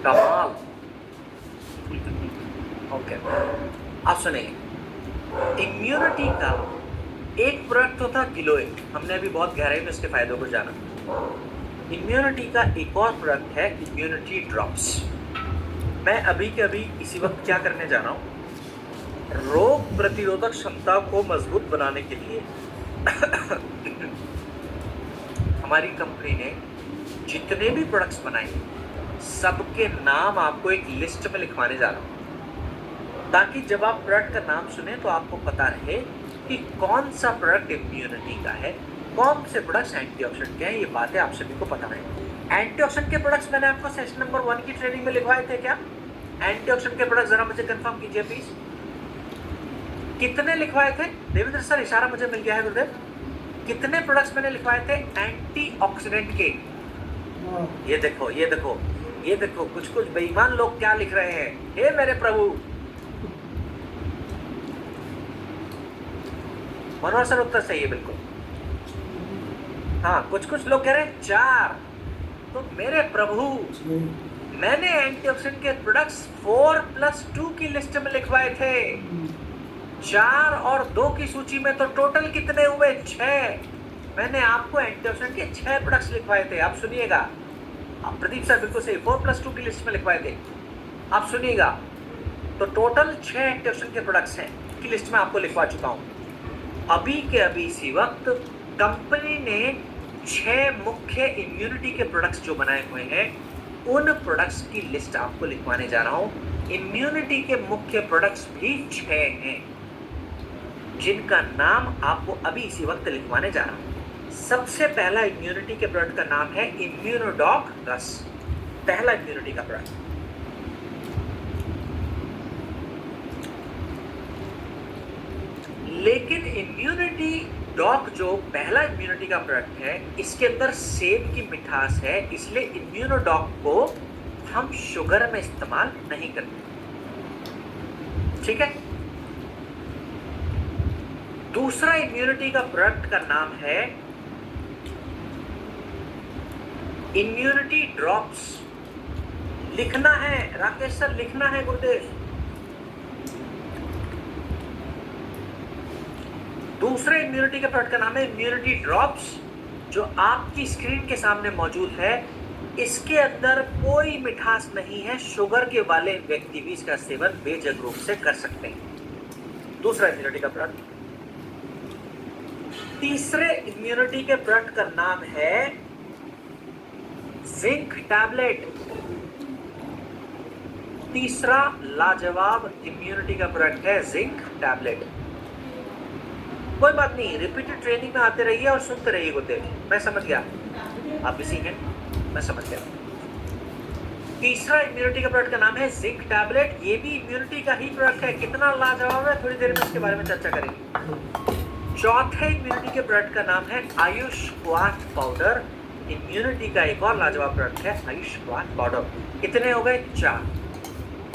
कमाल। ओके, अब सुनिए। इम्यूनिटी का एक प्रोडक्ट तो था गिलोय, हमने अभी बहुत गहराई में इसके फायदों को जाना। इम्यूनिटी का एक और प्रोडक्ट है इम्यूनिटी ड्रॉप्स। मैं अभी के अभी इसी वक्त क्या करने जा रहा हूँ, रोग प्रतिरोधक क्षमता को मजबूत बनाने के लिए हमारी कंपनी ने जितने भी प्रोडक्ट्स बनाए सबके नाम आपको एक लिस्ट में लिखवाने जा रहा हूँ, ताकि जब आप प्रोडक्ट का नाम सुने तो आपको पता रहे कि कौन सा प्रोडक्ट इम्यूनिटी का है, कौन से प्रोडक्ट्स एंटीऑक्सीडेंट के हैं। ये बातें आप सभी को पता है। एंटीऑक्सीडेंट के प्रोडक्ट्स मैंने आपको सेशन नंबर 1 की ट्रेनिंग में लिखवाए थे क्या? एंटीऑक्सीडेंट के प्रोडक्ट्स जरा मुझे कंफर्म कीजिए प्लीज, कितने लिखवाए थे? देवेंद्र सर, इशारा मुझे मिल गया है गुरुदेव। कितने प्रोडक्ट्स मैंने लिखवाए थे एंटीऑक्सीडेंट के? ये देखो कुछ बेईमान लोग क्या लिख रहे हैं। हे मेरे प्रभु, मनोहर सर उत्तर सही है बिल्कुल। हाँ, कुछ लोग कह रहे हैं 4। तो मेरे प्रभु, मैंने एंटीऑक्सीडेंट के प्रोडक्ट्स 4+2 की लिस्ट में लिखवाए थे। 4 और 2 की सूची में तो टोटल कितने हुए? 6। मैंने आपको एंटीऑक्सीडेंट के 6 प्रोडक्ट्स लिखवाए थे। आप सुनिएगा, आप प्रदीप सर बिल्कुल सही, 4+2 की लिस्ट में लिखवाए थे। आप सुनिएगा, तो टोटल 6 एंटीऑक्सीडेंट के प्रोडक्ट्स हैं की लिस्ट में आपको लिखवा चुका हूं। अभी के अभी इसी वक्त कंपनी ने 6 मुख्य इम्यूनिटी के प्रोडक्ट्स जो बनाए हुए हैं, उन प्रोडक्ट्स की लिस्ट आपको लिखवाने जा रहा हूं। इम्यूनिटी के मुख्य प्रोडक्ट्स भी 6 हैं, जिनका नाम आपको अभी इसी वक्त लिखवाने जा रहा हूं। सबसे पहला इम्यूनिटी के प्रोडक्ट का नाम है इम्यूनोडॉक रस। पहला इम्यूनिटी का प्रोडक्ट। लेकिन इम्यूनिटी डॉग जो पहला इम्यूनिटी का प्रोडक्ट है, इसके अंदर सेब की मिठास है, इसलिए इम्यूनोडॉक को हम शुगर में इस्तेमाल नहीं करते। ठीक है। दूसरा इम्यूनिटी का प्रोडक्ट का नाम है इम्यूनिटी ड्रॉप्स। लिखना है राकेश सर, लिखना है गुरुदेव। दूसरे इम्यूनिटी के प्रोडक्ट का नाम है इम्यूनिटी ड्रॉप्स, जो आपकी स्क्रीन के सामने मौजूद है। इसके अंदर कोई मिठास नहीं है, शुगर के वाले व्यक्ति भी इसका सेवन बेझिझक रूप से कर सकते हैं। दूसरा इम्यूनिटी का प्रोडक्ट। तीसरे इम्यूनिटी के प्रोडक्ट का नाम है जिंक टैबलेट। तीसरा लाजवाब इम्यूनिटी का प्रोडक्ट है जिंक टैबलेट। कोई बात नहीं, रिपीटेड ट्रेनिंग में आते रहिए और सुनते रहिए गुरुदेव। मैं समझ गया, आप बिजी हैं, मैं समझ गया। तीसरा इम्यूनिटी का प्रोडक्ट का नाम है जिंक टैबलेट। ये भी इम्यूनिटी का ही प्रोडक्ट है। कितना लाजवाब है, थोड़ी देर में इसके बारे में चर्चा करेंगे। चौथे इम्यूनिटी के प्रोडक्ट का नाम है आयुष क्वाथ पाउडर। इम्यूनिटी का एक और लाजवाब प्रोडक्ट है आयुष क्वाथ पाउडर। कितने हो गए? 4।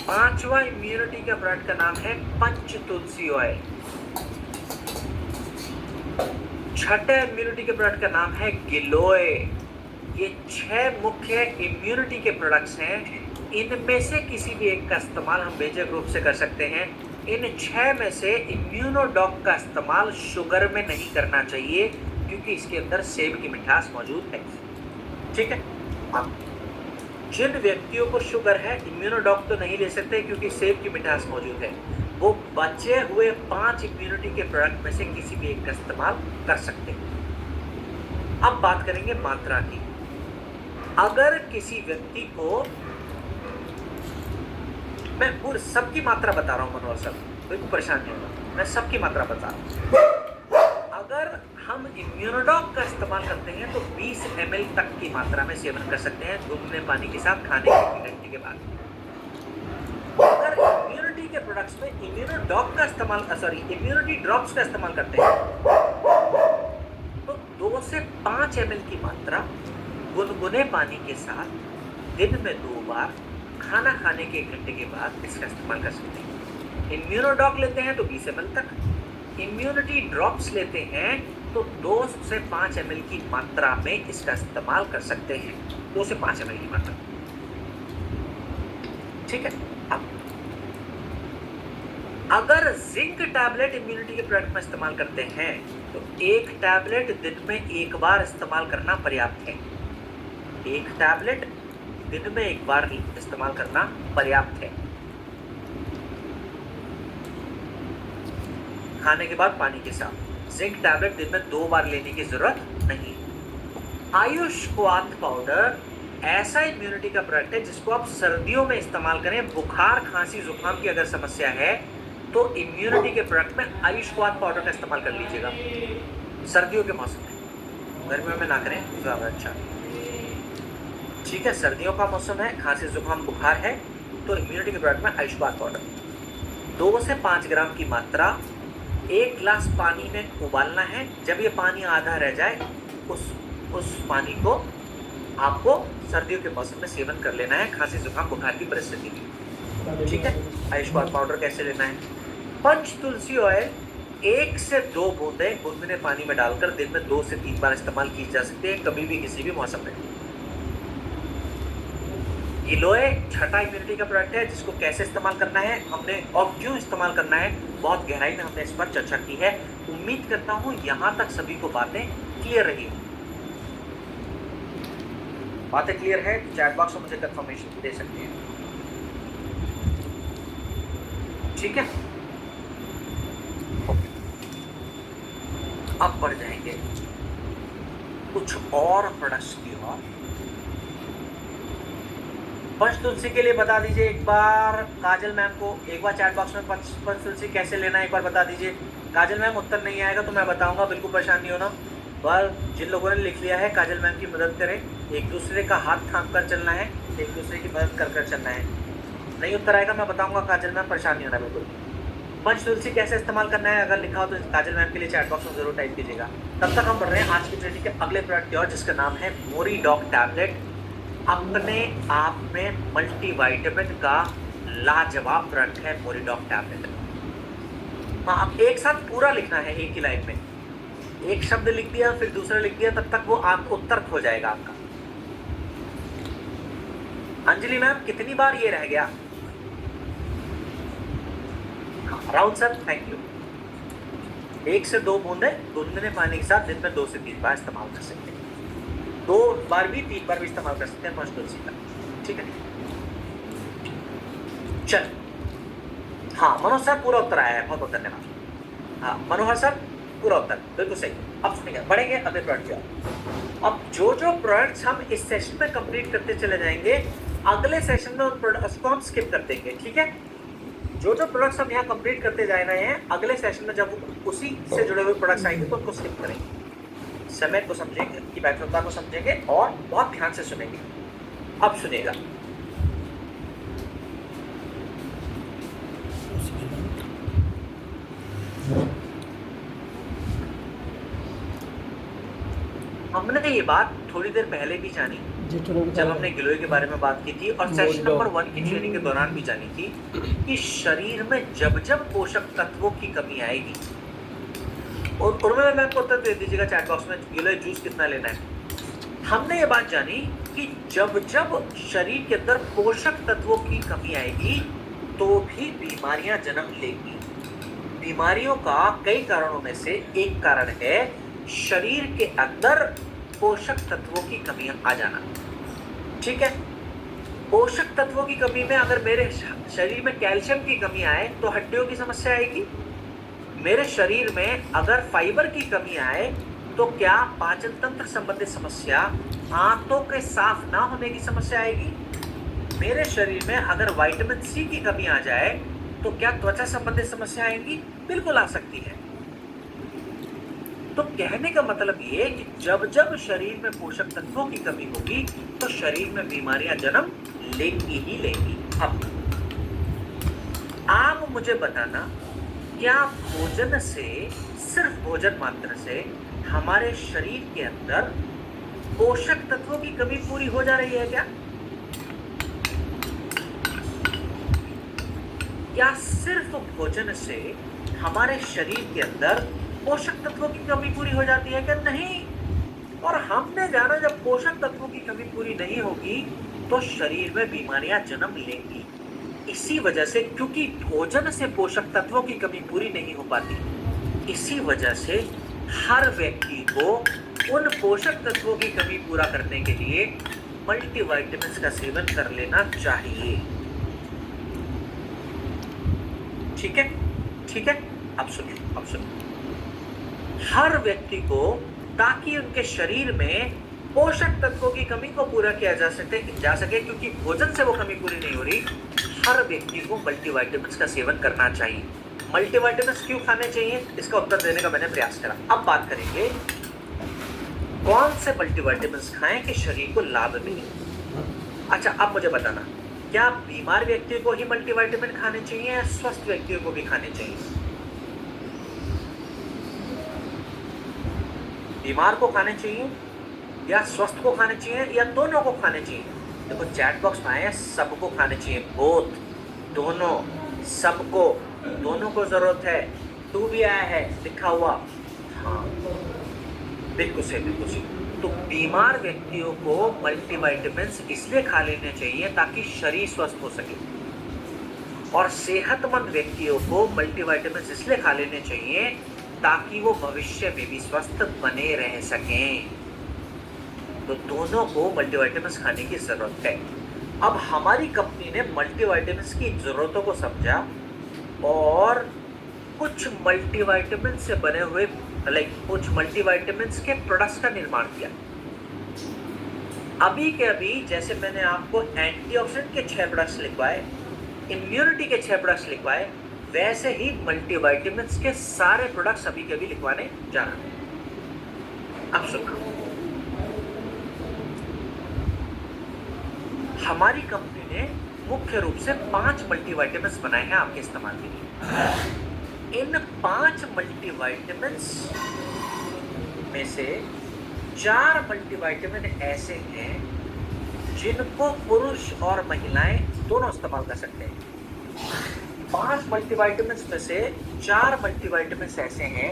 पांचवा इम्यूनिटी का प्रोडक्ट का नाम है पंच तुलसी ऑयल। छठे इम्यूनिटी के प्रोडक्ट का नाम है गिलोय। ये 6 मुख्य इम्यूनिटी के प्रोडक्ट्स हैं। इनमें से किसी भी एक का इस्तेमाल हम बेझिझक रूप से कर सकते हैं। इन 6 में से इम्यूनोडॉक का इस्तेमाल शुगर में नहीं करना चाहिए, क्योंकि इसके अंदर सेब की मिठास मौजूद है। ठीक है। जिन व्यक्तियों को शुगर है, इम्यूनोडॉक तो नहीं ले सकते क्योंकि सेब की मिठास मौजूद है। वो बचे हुए 5 इम्यूनिटी के प्रोडक्ट में से किसी भी एक का इस्तेमाल कर सकते हैं। अब बात करेंगे मात्रा की। अगर किसी व्यक्ति को, मैं सबकी मात्रा बता रहा हूं मनोहर सर, कोई परेशान नहीं होगा, मैं सबकी मात्रा बता रहा हूं। अगर हम इम्यूनोडॉक का इस्तेमाल करते हैं तो 20 ml तक की मात्रा में सेवन कर सकते हैं गुनगुने पानी के साथ खाने के 1 घंटे के बाद। अगर इम्यूनिटी के प्रोडक्ट्स में इम्यूनोडॉक का इस्तेमाल, इम्यूनिटी ड्रॉप्स का इस्तेमाल करते हैं तो 2 से 5 ml की मात्रा गुनगुने पानी के साथ दिन में 2 बार खाना खाने के 1 घंटे के बाद इसका इस्तेमाल कर सकते हैं। इम्यूनोडॉक लेते हैं तो 20 ml तक, इम्यूनिटी ड्रॉप्स लेते हैं तो 2 से 5 ml की मात्रा में इसका इस्तेमाल कर सकते हैं। 2 से 5 ml की मात्रा। ठीक है। अब अगर जिंक टैबलेट इम्यूनिटी के प्रोडक्ट में इस्तेमाल करते हैं तो 1 टैबलेट दिन में 1 बार इस्तेमाल करना पर्याप्त है। 1 टैबलेट दिन में 1 बार ही इस्तेमाल करना पर्याप्त है। खाने के बाद पानी के साथ। जिंक टैबलेट दिन में 2 बार लेने की जरूरत नहीं। आयुष क्वाथ पाउडर ऐसा इम्यूनिटी का प्रोडक्ट है जिसको आप सर्दियों में इस्तेमाल करें। बुखार, खांसी, जुकाम की अगर समस्या है तो इम्यूनिटी के प्रोडक्ट में आयुष क्वाथ पाउडर का इस्तेमाल कर लीजिएगा सर्दियों के मौसम में। गर्मियों में ना करें, ज्यादा अच्छा। ठीक है, सर्दियों का मौसम है, खांसी, जुकाम, बुखार है तो इम्यूनिटी के प्रोडक्ट में आयुष क्वाथ पाउडर। 2 से 5 ग्राम की मात्रा 1 गिलास पानी में उबालना है। जब ये पानी आधा रह जाए उस पानी को आपको सर्दियों के मौसम में सेवन कर लेना है, खांसी, जुकाम, बुखार की परिस्थिति में। ठीक है। आयुष क्वाथ पाउडर कैसे लेना है? पंच तुलसी ऑयल 1 से 2 बूंदें गुनगुने पानी में डालकर दिन में 2 से 3 बार इस्तेमाल की जा सकती है, कभी भी किसी भी मौसम में। गिलोय छठा इम्यूनिटी का प्रोडक्ट है जिसको कैसे इस्तेमाल करना है हमने और क्यों इस्तेमाल करना है बहुत गहराई में हमने इस पर चर्चा की है। उम्मीद करता हूं यहां तक सभी को बातें क्लियर रही। बातें क्लियर है तो चैट बॉक्स में मुझे कंफर्मेशन दे सकते हैं। ठीक है। अब बढ़ जाएंगे कुछ और प्रोडक्ट्स की ओर। पंच तुलसी के लिए बता दीजिए एक बार काजल मैम को, एक बार चैट बॉक्स में पंच तुलसी कैसे लेना है एक बार बता दीजिए। काजल मैम उत्तर नहीं आएगा तो मैं बताऊंगा, बिल्कुल परेशान नहीं होना। पर जिन लोगों ने लिख लिया है काजल मैम की मदद करें, एक दूसरे का हाथ थाम कर चलना है, एक दूसरे की मदद कर चलना है। नहीं उत्तर आएगा मैं बताऊंगा काजल मैम, परेशान नहीं होना बिल्कुल। पंचतुलसी कैसे इस्तेमाल करना है अगर लिखा हो तो काजल मैम के लिए चैट बॉक्स में जरूर टाइप कीजिएगा। तब तक हम बढ़ रहे हैं आज की ट्रेनिंग के अगले प्रोडक्ट की ओर, जिसका नाम है मोरीडॉक टैबलेट। अपने आप में मल्टीविटामिन का लाजवाब प्रोडक्ट है मोरीडॉक टैबलेट। हाँ, अब एक साथ पूरा लिखना है एक ही लाइन में। एक शब्द लिख दिया फिर दूसरा लिख दिया, तब तक वो आप उत्तर हो जाएगा आपका। अंजलि मैम कितनी बार ये रह गया? Rahul sir thank you. 1 से 2 बूंदे गुनगुने पानी के साथ दिन में 2 से 3 बार इस्तेमाल कर सकते हैं। 2 बार भी 3 बार भी इस्तेमाल कर सकते हैं पंचतुलसी का। ठीक है, चल। हाँ मनोज सर पूरा उत्तर आया है, बहुत बहुत धन्यवाद। हाँ मनोहर सर पूरा उत्तर बिल्कुल सही। अब सुनिए, बढ़ेंगे अगले प्रोडक्ट की ओर। अब जो जो प्रोडक्ट्स हम इस सेशन में कंप्लीट करते चले जाएंगे, अगले सेशन में उन प्रोडक्ट्स को हम स्किप कर देंगे। ठीक है, जो जो प्रोडक्ट्स हम यहाँ कंप्लीट करते जा रहे हैं, अगले सेशन में जब उसी से जुड़े हुए प्रोडक्ट्स आएंगे तो उनको स्किप करेंगे। समय को समझेंगे, की महत्वता को समझेंगे और बहुत ध्यान से सुनेंगे। अब सुनिएगा, हमने ये बात थोड़ी देर पहले भी जानी जब हमने गिलोय के बारे में बात की थी, और सेशन नंबर 1 की ट्रेनिंग के दौरान भी जानी थी कि शरीर में जब जब पोषक तत्वों की कमी आएगी, और उर्मिला मैम को उत्तर दे दीजिएगा चैट बॉक्स में, गिलोय जूस कितना लेना है। हमने ये बात जानी कि जब जब शरीर के अंदर पोषक तत्वों की कमी आएगी तो भी बीमारियां जन्म लेगी। बीमारियों का कई कारणों में से एक कारण है शरीर के अंदर पोषक तत्वों की कमी आ जाना। ठीक है, पोषक तत्वों की कमी में अगर मेरे शरीर में कैल्शियम की कमी आए तो हड्डियों की समस्या आएगी। मेरे शरीर में अगर फाइबर की कमी आए तो क्या पाचन तंत्र संबंधित समस्या, आंतों के साफ ना होने की समस्या आएगी। मेरे शरीर में अगर विटामिन सी की कमी आ जाए तो क्या त्वचा संबंधित समस्या आएंगी? बिल्कुल आ सकती है। तो कहने का मतलब ये कि जब जब शरीर में पोषक तत्वों की कमी होगी तो शरीर में बीमारियां जन्म लेंगी ही लेंगी। अब आप मुझे बताना, क्या भोजन से, सिर्फ भोजन मात्र से हमारे शरीर के अंदर पोषक तत्वों की कमी पूरी हो जा रही है क्या? क्या सिर्फ भोजन से हमारे शरीर के अंदर पोषक तत्वों की कमी पूरी हो जाती है क्या? नहीं। और हमने जाना जब पोषक तत्वों की कमी पूरी नहीं होगी तो शरीर में बीमारियां जन्म लेंगी। इसी वजह से, क्योंकि भोजन से पोषक तत्वों की कमी पूरी नहीं हो पाती, इसी वजह से हर व्यक्ति को उन पोषक तत्वों की कमी पूरा करने के लिए मल्टीविटामिन्स का सेवन कर लेना चाहिए। ठीक है, ठीक है। अब सुनिए, अब सुनिए, हर व्यक्ति को, ताकि उनके शरीर में पोषक तत्वों की कमी को पूरा किया जा सके, क्योंकि भोजन से वो कमी पूरी नहीं हो रही, हर व्यक्ति को मल्टीविटामिन्स का सेवन करना चाहिए। मल्टीविटामिन्स क्यों खाने चाहिए, इसका उत्तर देने का मैंने प्रयास करा। अब बात करेंगे कौन से मल्टीविटामिन्स खाएं कि शरीर को लाभ मिले। अच्छा, अब मुझे बताना, क्या बीमार व्यक्ति को ही मल्टीविटामिन खाने चाहिए या स्वस्थ व्यक्तियों को भी खाने चाहिए? बीमार को खाने चाहिए या स्वस्थ को खाने चाहिए या दोनों को खाने चाहिए? देखो चैट बॉक्स में आया, सबको खाने चाहिए, बोथ, दोनों, सबको, दोनों को जरूरत है। तू भी आया है लिखा हुआ, हाँ बिल्कुल सही, बिल्कुल सही। तो बीमार व्यक्तियों को मल्टीविटामिन्स इसलिए खा लेने चाहिए ताकि शरीर स्वस्थ हो सके, और सेहतमंद व्यक्तियों को मल्टीविटामिन्स इसलिए खा लेने चाहिए ताकि वो भविष्य में भी स्वस्थ बने रह सकें। तो दोनों को मल्टीविटामिन्स खाने की जरूरत है। अब हमारी कंपनी ने मल्टीविटामिन्स की जरूरतों को समझा और कुछ मल्टीविटामिन से बने हुए कुछ मल्टीविटामिन्स के प्रोडक्ट्स का निर्माण किया। अभी के अभी जैसे मैंने आपको एंटीऑक्सीडेंट के 6 प्रोडक्ट्स लिखवाए, इम्यूनिटी के 6 प्रोडक्ट्स लिखवाए, वैसे ही मल्टीविटामिन्स के सारे प्रोडक्ट्स अभी के अभी लिखवाने जा रहा है। अब सुनो, हमारी कंपनी ने मुख्य रूप से 5 मल्टीविटामिन्स बनाए हैं आपके इस्तेमाल के लिए। इन 5 मल्टीविटामिन्स में से 4 मल्टीविटामिन ऐसे हैं जिनको पुरुष और महिलाएं दोनों इस्तेमाल कर सकते हैं। 5 मल्टीविटामिन्स में से 4 मल्टीविटामिन्स ऐसे हैं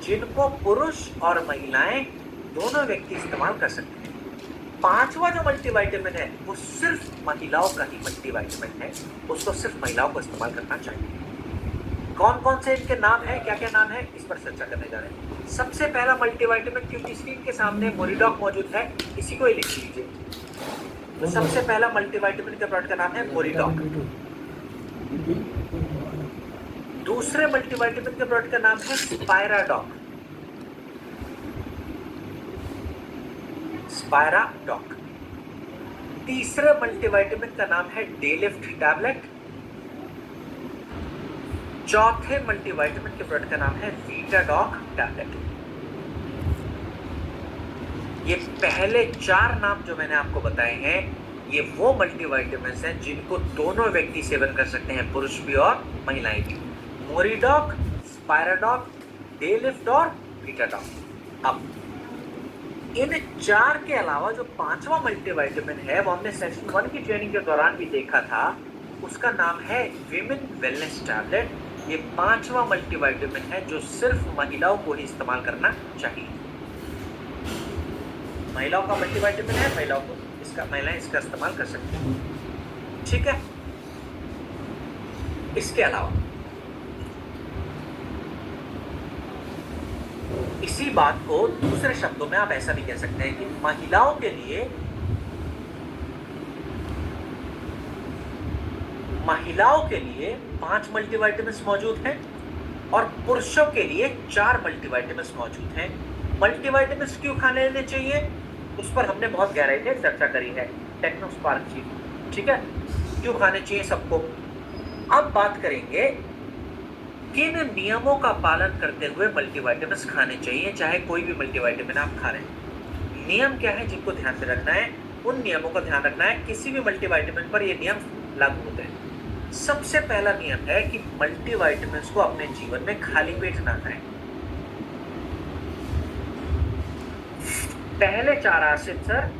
जिनको पुरुष और महिलाएं दोनों व्यक्ति इस्तेमाल कर सकते हैं। 5वां जो मल्टीविटामिन है वो सिर्फ महिलाओं का ही मल्टीविटामिन है, उसको सिर्फ महिलाओं को इस्तेमाल करना चाहिए। कौन कौन से इनके नाम है, क्या क्या नाम है, इस पर चर्चा करने जा रहे हैं। सबसे पहला मल्टीविटामिन, क्योंकि स्क्रीन के सामने मोरिडॉक मौजूद है, इसी को ही लिख लीजिए। तो सबसे पहला मल्टीविटामिन के प्रोडक्ट का नाम है मोरिडॉक। दूसरे मल्टीविटामिन के प्रोडक्ट का नाम है स्पायराडॉक। स्पायराडॉक। तीसरे मल्टीविटामिन का नाम है डेलिफ्ट टैबलेट। चौथे मल्टीविटामिन के प्रोडक्ट का नाम है वीटाडॉक टैबलेट। ये पहले 4 नाम जो मैंने आपको बताए हैं, ये वो मल्टीविटामिन हैं जिनको दोनों व्यक्ति सेवन कर सकते हैं, पुरुष भी और महिलाएं भी। मोरिडॉक, स्पायराडॉक, डेलिफ्ट और वीटाडॉक। अब इन 4 के अलावा जो 5वां मल्टीविटामिन है वो हमने सेशन 1 की ट्रेनिंग के दौरान भी देखा था, उसका नाम है विमेन वेलनेस टैबलेट। ये 5वां मल्टीविटामिन है जो सिर्फ महिलाओं को ही इस्तेमाल करना चाहिए। महिलाओं का मल्टीविटामिन है, महिलाएं इसका इस्तेमाल कर सकती हैं, ठीक है। इसके अलावा इसी बात को दूसरे शब्दों में आप ऐसा भी कह सकते हैं कि महिलाओं के लिए 5 मल्टीविटामिन्स मौजूद हैं और पुरुषों के लिए 4 मल्टीविटामिन्स मौजूद हैं। मल्टीविटामिन्स क्यों खाने लेने चाहिए, उस पर हमने बहुत गहराई से चर्चा करी है टेक्नोस्पार्क जी, ठीक है। क्यों खाने चाहिए सबको। अब बात करेंगे किन नियमों का पालन करते हुए मल्टीविटामिन्स खाने चाहिए, चाहे कोई भी मल्टीविटामिन आप खा रहे हैं। नियम क्या है जिनको ध्यान में रखना है, उन नियमों का ध्यान रखना है। किसी भी मल्टीविटामिन पर ये नियम लागू होते हैं। सबसे पहला नियम है कि मल्टीविटामिन्स को अपने जीवन में खाली पेट ना खाएं। पहले 4 आसिड सर,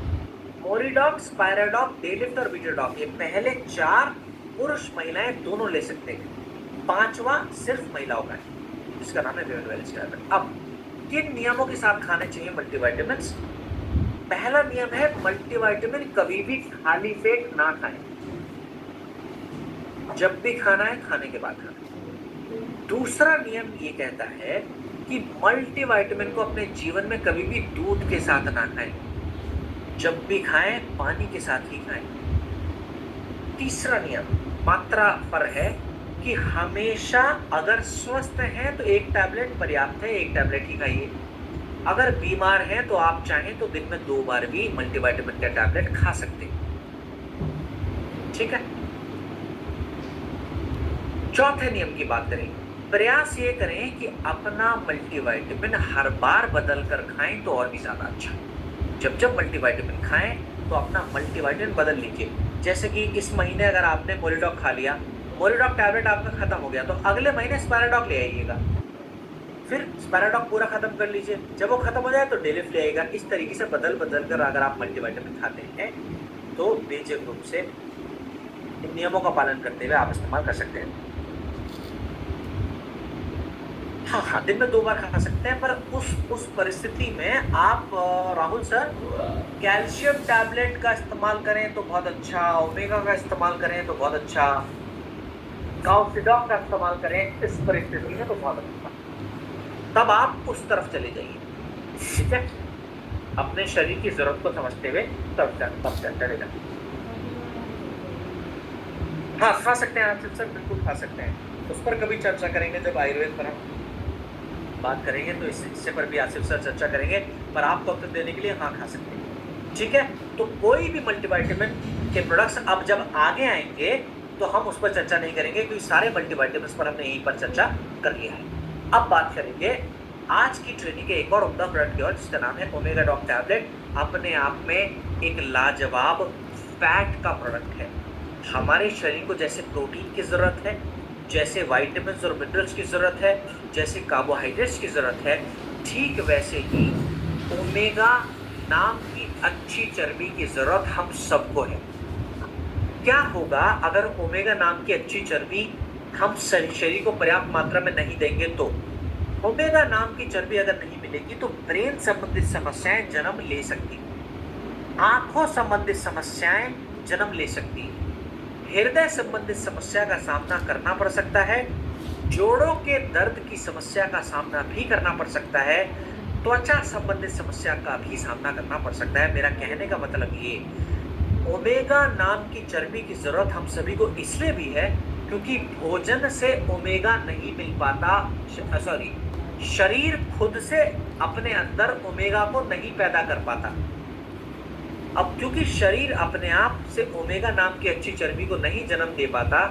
मोरिडॉक, स्पायराडॉक, डेलिफ्ट और वीटाडॉक, ये पहले 4 पुरुष महिलाएं दोनों ले सकते हैं। 5वां सिर्फ महिलाओं का है, जिसका नाम है विमेन वेलनेस टैबलेट। अब किन नियमों के साथ खाने चाहिए मल्टीविटामिन्स। पहला नियम है मल्टीविटामिन कभी भी खाली पेट ना खाएं। जब भी खाना है खाने के बाद खाना। दूसरा नियम ये कहता है कि मल्टीविटामिन को अपने जीवन में कभी भी दूध के साथ ना खाएं। जब भी खाएं पानी के साथ ही खाएं। तीसरा नियम मात्रा पर है कि हमेशा अगर स्वस्थ हैं तो 1 टैबलेट पर्याप्त है, 1 टैबलेट ही खाइए। अगर बीमार हैं तो आप चाहें तो दिन में 2 बार भी मल्टीविटामिन का टैबलेट खा सकते हैं, ठीक है। चौथे नियम की बात करें, प्रयास ये करें कि अपना मल्टीविटामिन हर बार बदल कर खाएं तो और भी ज्यादा अच्छा। जब मल्टीविटामिन खाएं तो अपना मल्टीविटामिन बदल लीजिए। जैसे कि इस महीने अगर आपने मोरिडॉक खा लिया, मोरिडॉक टैबलेट आपका खत्म हो गया, तो अगले महीने स्पायराडॉक ले आइएगा, फिर स्पायराडॉक पूरा खत्म कर लीजिए। जब वो खत्म हो जाए तो डेलिफ्ट ले आइएगा। इस तरीके से बदल कर अगर आप मल्टीविटामिन खाते हैं तो बेझिझक रूप से इन नियमों का पालन करते हुए आप इस्तेमाल कर सकते हैं। हाँ, दिन में 2 बार खा सकते हैं, पर उस परिस्थिति में आप राहुल सर कैल्शियम टैबलेट का इस्तेमाल करें तो बहुत अच्छा, ओमेगा का इस्तेमाल करें तो बहुत अच्छा, काउसिडॉक का इस्तेमाल करें इस परिस्थिति में तो बहुत अच्छा। तब आप उस तरफ चले जाइए, ठीक है, अपने शरीर की जरूरत को समझते हुए तब चलेगा। हाँ, खा सकते हैं आप सर, बिल्कुल खा सकते हैं। उस पर कभी चर्चा करेंगे जब आयुर्वेद पर हम बात करेंगे, तो इससे पर भी आसिफ सर चर्चा करेंगे, पर आपको उत्तर देने के लिए हाँ खा सकते हैं, ठीक है। तो कोई भी मल्टीविटामिन के प्रोडक्ट्स अब जब आगे आएंगे तो हम उस पर चर्चा नहीं करेंगे, क्योंकि सारे मल्टीविटामिन्स पर हमने यहीं पर चर्चा कर लिया है। अब बात करेंगे आज की ट्रेनिंग के एक और उम्दा प्रोडक्ट की ओर, जिसका नाम है ओमेगा डॉक टैबलेट। अपने आप में एक लाजवाब फैट का प्रोडक्ट है। हमारे शरीर को जैसे प्रोटीन की जरूरत है, जैसे विटामिन्स और मिनरल्स की ज़रूरत है, जैसे कार्बोहाइड्रेट्स की ज़रूरत है, ठीक वैसे ही ओमेगा नाम की अच्छी चर्बी की ज़रूरत हम सबको है। क्या होगा अगर ओमेगा नाम की अच्छी चर्बी हम शरीर को पर्याप्त मात्रा में नहीं देंगे तो? ओमेगा नाम की चर्बी अगर नहीं मिलेगी तो ब्रेन संबंधित समस्याएं जन्म ले सकती हैं, आंखों संबंधित समस्याएं जन्म ले सकती हैं, हृदय संबंधित समस्या का सामना करना पड़ सकता है, जोड़ों के दर्द की समस्या का सामना भी करना पड़ सकता है, त्वचा संबंधित समस्या का भी सामना करना पड़ सकता है। मेरा कहने का मतलब ये, ओमेगा नाम की चर्बी की जरूरत हम सभी को इसलिए भी है क्योंकि भोजन से ओमेगा नहीं मिल पाता, शरीर खुद से अपने अंदर ओमेगा को नहीं पैदा कर पाता। अब क्योंकि शरीर अपने आप से ओमेगा नाम की अच्छी चर्बी को नहीं जन्म दे पाता,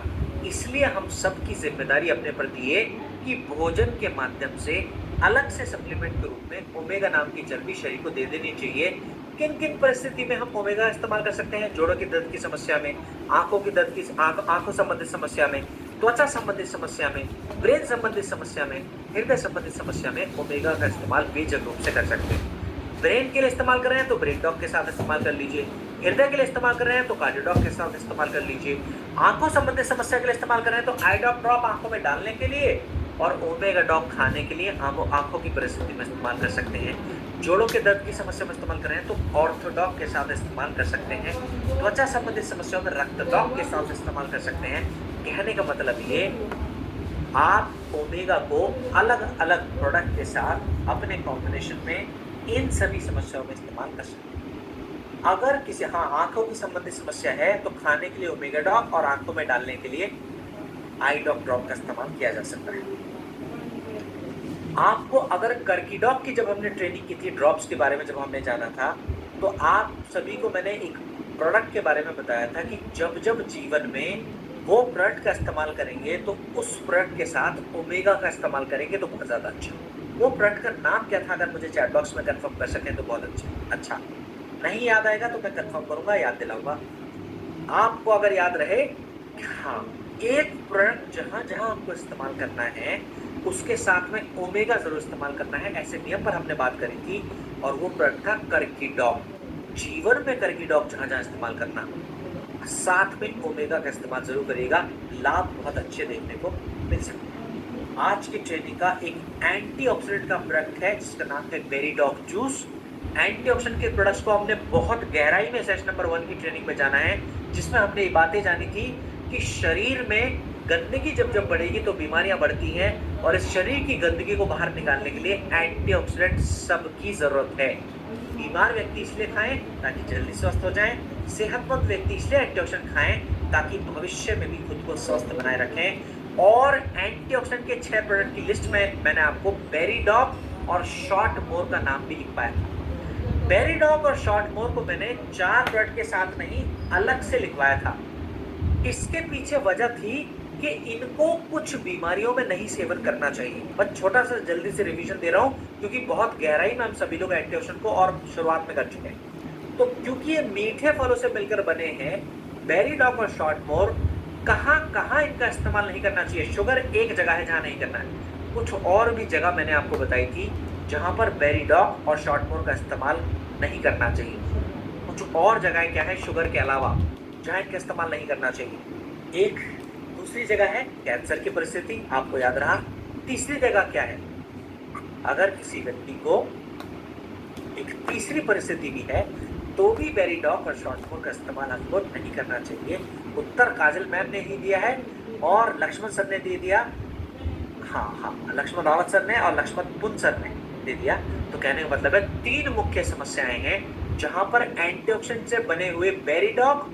इसलिए हम सबकी जिम्मेदारी अपने प्रति है कि भोजन के माध्यम से अलग से सप्लीमेंट के रूप में ओमेगा नाम की चर्बी शरीर को दे देनी चाहिए। किन किन परिस्थिति में हम ओमेगा इस्तेमाल कर सकते हैं? जोड़ों के दर्द की समस्या में, आंखों की दर्द की आंखों संबंधित समस्या में, त्वचा संबंधित समस्या में, ब्रेन संबंधित समस्या में, हृदय संबंधित समस्या में ओमेगा का इस्तेमाल बेजक रूप से कर सकते हैं। ब्रेन के लिए इस्तेमाल कर रहे हैं तो ब्रेन डॉग के साथ इस्तेमाल कर लीजिए, हृदय के लिए इस्तेमाल कर रहे हैं तो कार्डियोडॉक के साथ इस्तेमाल कर लीजिए, आंखों संबंधित समस्या के लिए इस्तेमाल कर रहे हैं तो आई ड्रॉप आंखों में डालने के लिए और ओमेगा डॉग खाने के लिए आंखों की परिस्थिति में इस्तेमाल कर सकते हैं। जोड़ों के दर्द की समस्या में इस्तेमाल कर रहे हैं तो ऑर्थोडॉक के साथ इस्तेमाल कर सकते हैं। त्वचा संबंधित समस्याओं में रक्तडॉक के साथ इस्तेमाल कर सकते हैं। कहने का मतलब ये, आप ओमेगा को अलग अलग प्रोडक्ट के साथ अपने कॉम्बिनेशन में इन सभी समस्याओं में इस्तेमाल कर सकते हैं। अगर किसी आंखों की संबंधित समस्या है तो खाने के लिए ओमेगा डॉग और आंखों में डालने के लिए आई ड्रॉप का इस्तेमाल किया जा सकता है। आपको अगर कर्कीडॉक की जब हमने ट्रेनिंग की थी, ड्रॉप्स के बारे में जब हमने जाना था, तो आप सभी को मैंने एक प्रोडक्ट के बारे में बताया था कि जब जब जीवन में वो प्रोडक्ट का इस्तेमाल करेंगे तो उस प्रोडक्ट के साथ ओमेगा का इस्तेमाल करेंगे तो बहुत ज़्यादा अच्छा। वो प्रोडक्ट का नाम क्या था? अगर मुझे चैट बॉक्स में कंफर्म कर सकें तो बहुत अच्छा। नहीं याद आएगा तो मैं कंफर्म करूंगा, याद दिलाऊंगा। आपको अगर याद रहे, हाँ, एक प्रोडक्ट जहां जहां आपको इस्तेमाल करना है उसके साथ में ओमेगा जरूर इस्तेमाल करना है, ऐसे नियम पर हमने बात करी थी। और वो प्रोडक्ट था कर्कीडॉक। जीवन में कर्कीडॉक जहां जहां इस्तेमाल करना, साथ में ओमेगा का इस्तेमाल जरूर करिएगा, लाभ बहुत अच्छे देखने को मिल सकते हैं। आज की ट्रेनिंग का एक एंटीऑक्सीडेंट का प्रोडक्ट है जिसका नाम है बेरीडॉक जूस। एंटीऑक्सीडेंट के प्रोडक्ट्स को हमने बहुत गहराई में सेशन नंबर 1 की ट्रेनिंग में जाना है, जिसमें हमने ये बातें जानी थी कि शरीर में गंदगी जब बढ़ेगी तो बीमारियां बढ़ती हैं और इस शरीर की गंदगी को बाहर निकालने के लिए एंटीऑक्सीडेंट सबकी जरूरत है। बीमार व्यक्ति इसलिए खाएं ताकि जल्दी स्वस्थ हो जाएं, सेहतमंद व्यक्ति इसलिए एंटीऑक्सीडेंट खाएं ताकि भविष्य में भी खुद को स्वस्थ बनाए रखें। और एंटीऑक्सीडेंट के 6 प्रोडक्ट की लिस्ट में मैंने आपको बेरीडॉक और शॉर्ट मोर का नाम भी लिख पाया था। बेरीडॉक और शॉर्ट मोर को मैंने 4 प्रोडक्ट के साथ नहीं अलग से लिखवाया था। इसके पीछे वजह थी कि इनको कुछ बीमारियों में नहीं सेवन करना चाहिए। बस छोटा सा जल्दी से रिवीजन दे रहा हूँ क्योंकि बहुत गहराई में हम सभी लोग एंटीऑक्सीडेंट को और शुरुआत में कर चुके हैं। तो क्योंकि ये मीठे फलों से मिलकर बने हैं, बेरीडॉक और शॉर्ट मोर, कहाँ कहाँ इनका इस्तेमाल नहीं करना चाहिए? शुगर एक जगह है जहाँ नहीं करना है, कुछ और भी जगह मैंने आपको बताई थी जहाँ पर बेरीडॉक और शॉर्ट मोर का इस्तेमाल नहीं करना चाहिए। कुछ और जगह क्या है शुगर के अलावा जहाँ इनका इस्तेमाल नहीं करना चाहिए? एक दूसरी जगह है कैंसर की परिस्थिति, आपको याद रहा। तीसरी जगह क्या है? अगर किसी व्यक्ति को एक तीसरी परिस्थिति भी है तो भी बेरीडॉक और शॉर्ट मोर का इस्तेमाल आपको नहीं करना चाहिए। उत्तर काजल मैम ने ही दिया है और लक्ष्मण सर ने दे दिया। हाँ, लक्ष्मण रावत सर ने और लक्ष्मण पुन सर ने दे दिया। तो कहने का मतलब है 3 मुख्य समस्याएं हैं जहां पर एंटीऑक्सीडेंट से बने हुए बेरीडॉक